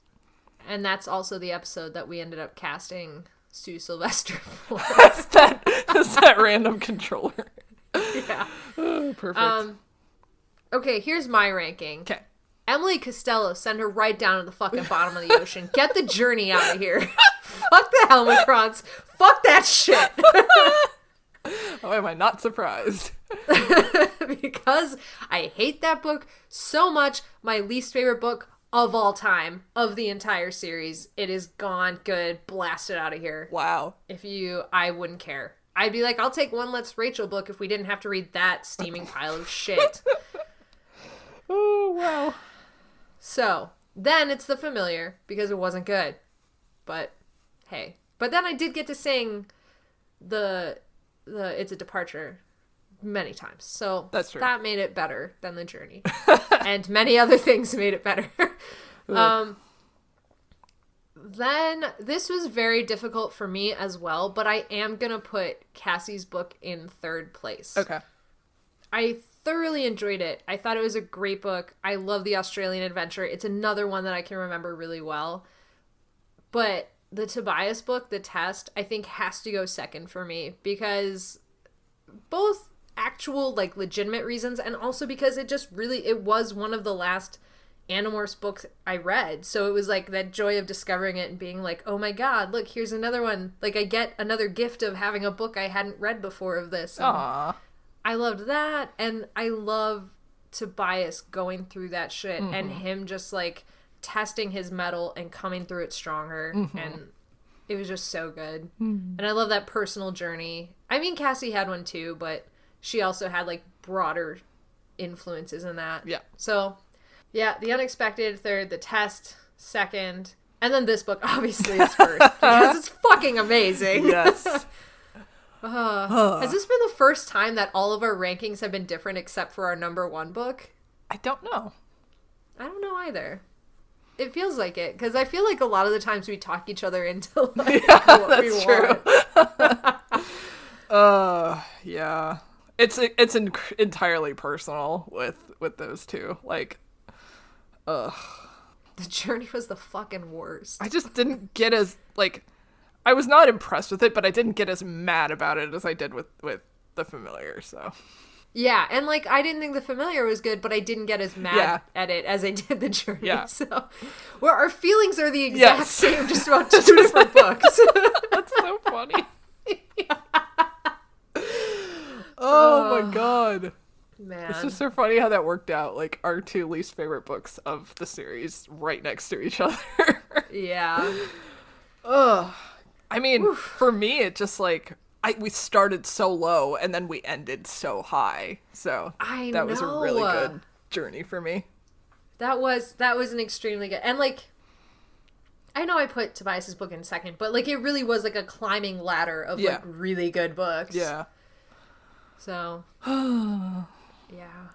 And that's also the episode that we ended up casting Sue Sylvester for.
That's that random controller.
Yeah.
Oh, perfect.
Okay, here's my ranking.
Okay.
Emily Costello, send her right down to the fucking bottom of the ocean. Get the Journey out of here. Fuck the Helmicrons. Fuck that shit.
Oh, am I not surprised?
Because I hate that book so much. My least favorite book of all time, of the entire series. It is gone. Good. Blast it out of here.
Wow.
I wouldn't care. I'd be like, I'll take one Let's Rachel book if we didn't have to read that steaming pile of shit.
Oh, wow.
So, then it's The Familiar, because it wasn't good. But, hey. But then I did get to sing the It's a Departure many times. So,
that's true.
That made it better than The Journey. And many other things made it better. Then, this was very difficult for me as well, but I am going to put Cassie's book in 3rd place.
Okay.
I thoroughly enjoyed it. I thought it was a great book. I love the Australian adventure. It's another one that I can remember really well. But the Tobias book, The Test, I think has to go 2nd for me because both actual, like, legitimate reasons and also because it was one of the last Animorphs books I read. So it was like that joy of discovering it and being like, oh my god, look, here's another one. Like, I get another gift of having a book I hadn't read before of this.
Aww.
I loved that, and I love Tobias going through that shit and him just, like, testing his mettle and coming through it stronger, and it was just so good. And I love that personal journey. I mean, Cassie had one too, but she also had, like, broader influences in that.
Yeah.
So, yeah, The Unexpected 3rd, The Test 2nd, and then this book obviously is 1st, because it's fucking amazing.
Yes.
Has this been the first time that all of our rankings have been different except for our number 1 book?
I don't know.
I don't know either. It feels like it, because I feel like a lot of the times we talk each other into, like, what we want.
Yeah. It's entirely personal with those two. Like,
The Journey was the fucking worst.
I just didn't get as, like, I was not impressed with it, but I didn't get as mad about it as I did with The Familiar, so.
Yeah, and, like, I didn't think The Familiar was good, but I didn't get as mad at it as I did The Journey.
Yeah.
So, where our feelings are the exact
Yes.
same, just about two different books.
That's so funny. Oh my god.
Man.
It's just so funny how that worked out. Like, our two least favorite books of the series right next to each other.
Yeah.
Ugh. I mean, for me, it just, like, we started so low and then we ended so high. So that was a really good journey for me.
That was an extremely good, and, like, I know I put Tobias's book in second, but, like, it really was like a climbing ladder of like really good books.
Yeah.
So yeah,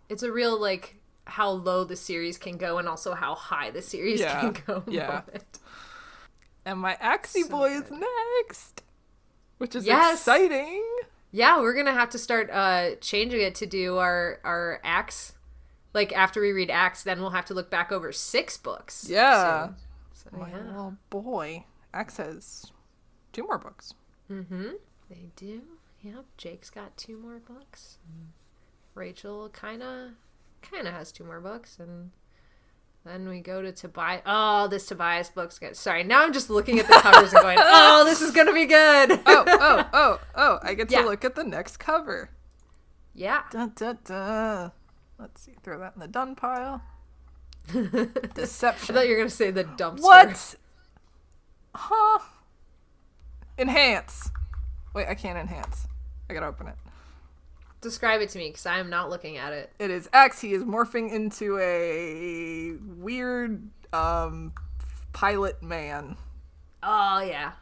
it's a real, like, how low the series can go and also how high the series can go. Moment.
And my Axie boy is next, which is
Yes.
exciting.
Yeah, we're gonna have to start changing it to do our Axe. Like, after we read Axe, then we'll have to look back over 6 books.
Yeah.
So
My
yeah.
little boy. Axe has 2 more books.
Mm-hmm. They do. Yep. Jake's got 2 more books. Rachel kinda has 2 more books, and then we go to Tobias. Oh, this Tobias book's good. Sorry, now I'm just looking at the covers and going, oh, this is gonna be good.
Oh, I get to look at the next cover.
Yeah.
Dun, dun, dun. Let's see, throw that in the done pile. Deception.
I thought you were gonna say the dumpster.
What? Huh? Enhance. Wait, I can't enhance. I gotta open it.
Describe it to me, because I am not looking at it.
It is Axe. He is morphing into a weird pilot man.
Oh, yeah.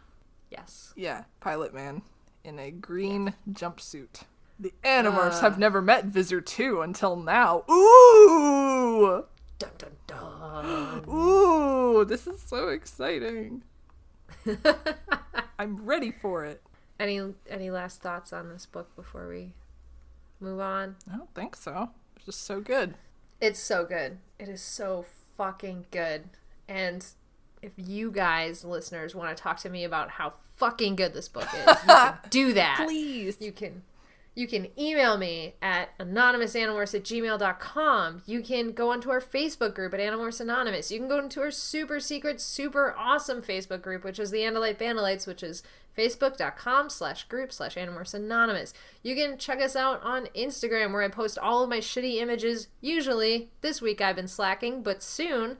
Yes.
Yeah, pilot man in a green jumpsuit. The Animorphs have never met Visor 2 until now. Ooh!
Dun, dun, dun.
Ooh, this is so exciting. I'm ready for it.
Any last thoughts on this book before we move on?
I don't think so. It's just so good.
It's so good. It is so fucking good. And if you guys, listeners, want to talk to me about how fucking good this book is, you can do that.
Please.
You can email me at anonymousanimorphs@gmail.com. You can go onto our Facebook group at Animorphs Anonymous. You can go into our super secret, super awesome Facebook group, which is the Andalite Bandalites, which is facebook.com/group/Animorphs Anonymous. You can check us out on Instagram, where I post all of my shitty images. Usually, this week I've been slacking, but soon,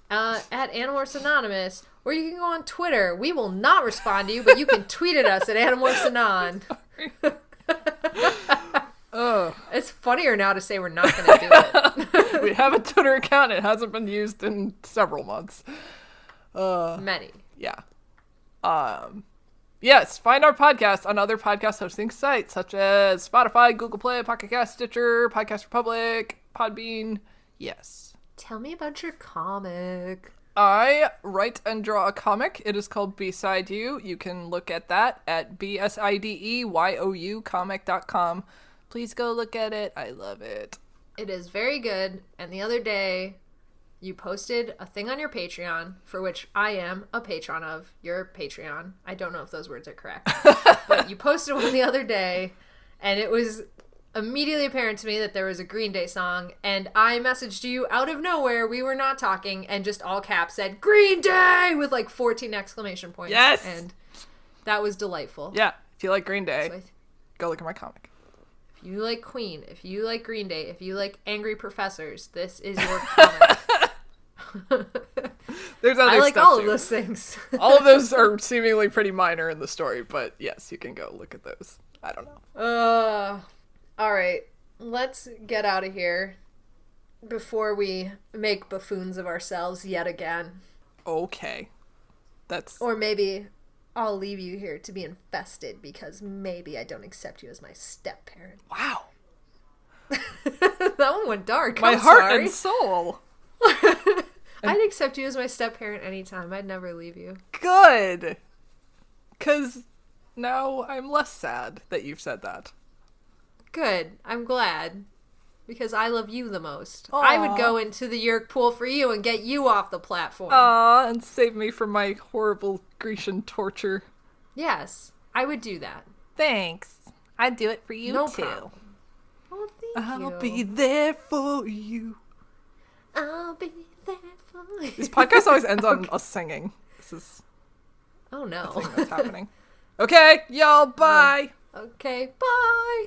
at Animorphs Anonymous. Or you can go on Twitter. We will not respond to you, but you can tweet at us at Animorphs Anon. It's funnier now to say we're not going to do it.
We have a Twitter account. It hasn't been used in several months.
Many.
Yeah. Yes, find our podcast on other podcast hosting sites such as Spotify, Google Play, Pocket Cast, Stitcher, Podcast Republic, Podbean. Yes.
Tell me about your comic.
I write and draw a comic. It is called Beside You. You can look at that at bsideyou comic.com. Please go look at it. I love it.
It is very good. And the other day, you posted a thing on your Patreon, for which I am a patron of your Patreon. I don't know if those words are correct. But you posted one the other day, and it was immediately apparent to me that there was a Green Day song, and I messaged you out of nowhere. We were not talking, and just all caps said, Green Day! With like 14 exclamation points.
Yes!
And that was delightful.
Yeah, if you like Green Day,
So
go look at my comic.
if you like Queen, if you like Green Day, if you like Angry Professors, this is your comic.
There's other
I like
stuff
all
too.
of those things.
All of those are seemingly pretty minor in the story, but yes, you can go look at those. I don't know.
All right, let's get out of here before we make buffoons of ourselves yet again.
Okay. That's...
Or maybe I'll leave you here to be infested because maybe I don't accept you as my step-parent.
Wow.
That one went dark.
My
I'm
heart
sorry.
and soul.
I'd accept you as my step-parent anytime. I'd never leave you.
Good. 'Cause now I'm less sad that you've said that.
Good. I'm glad. Because I love you the most. I would go into the Yerk pool for you and get you off the platform.
Aw, and save me from my horrible Grecian torture.
Yes, I would do that.
Thanks. I'd do it for you,
No
too.
problem. Oh, thank you.
I'll be there for you.
I'll be there for you.
This podcast always ends on us singing. This is
Oh, no.
a thing that's happening. Okay, y'all, bye.
Okay, bye.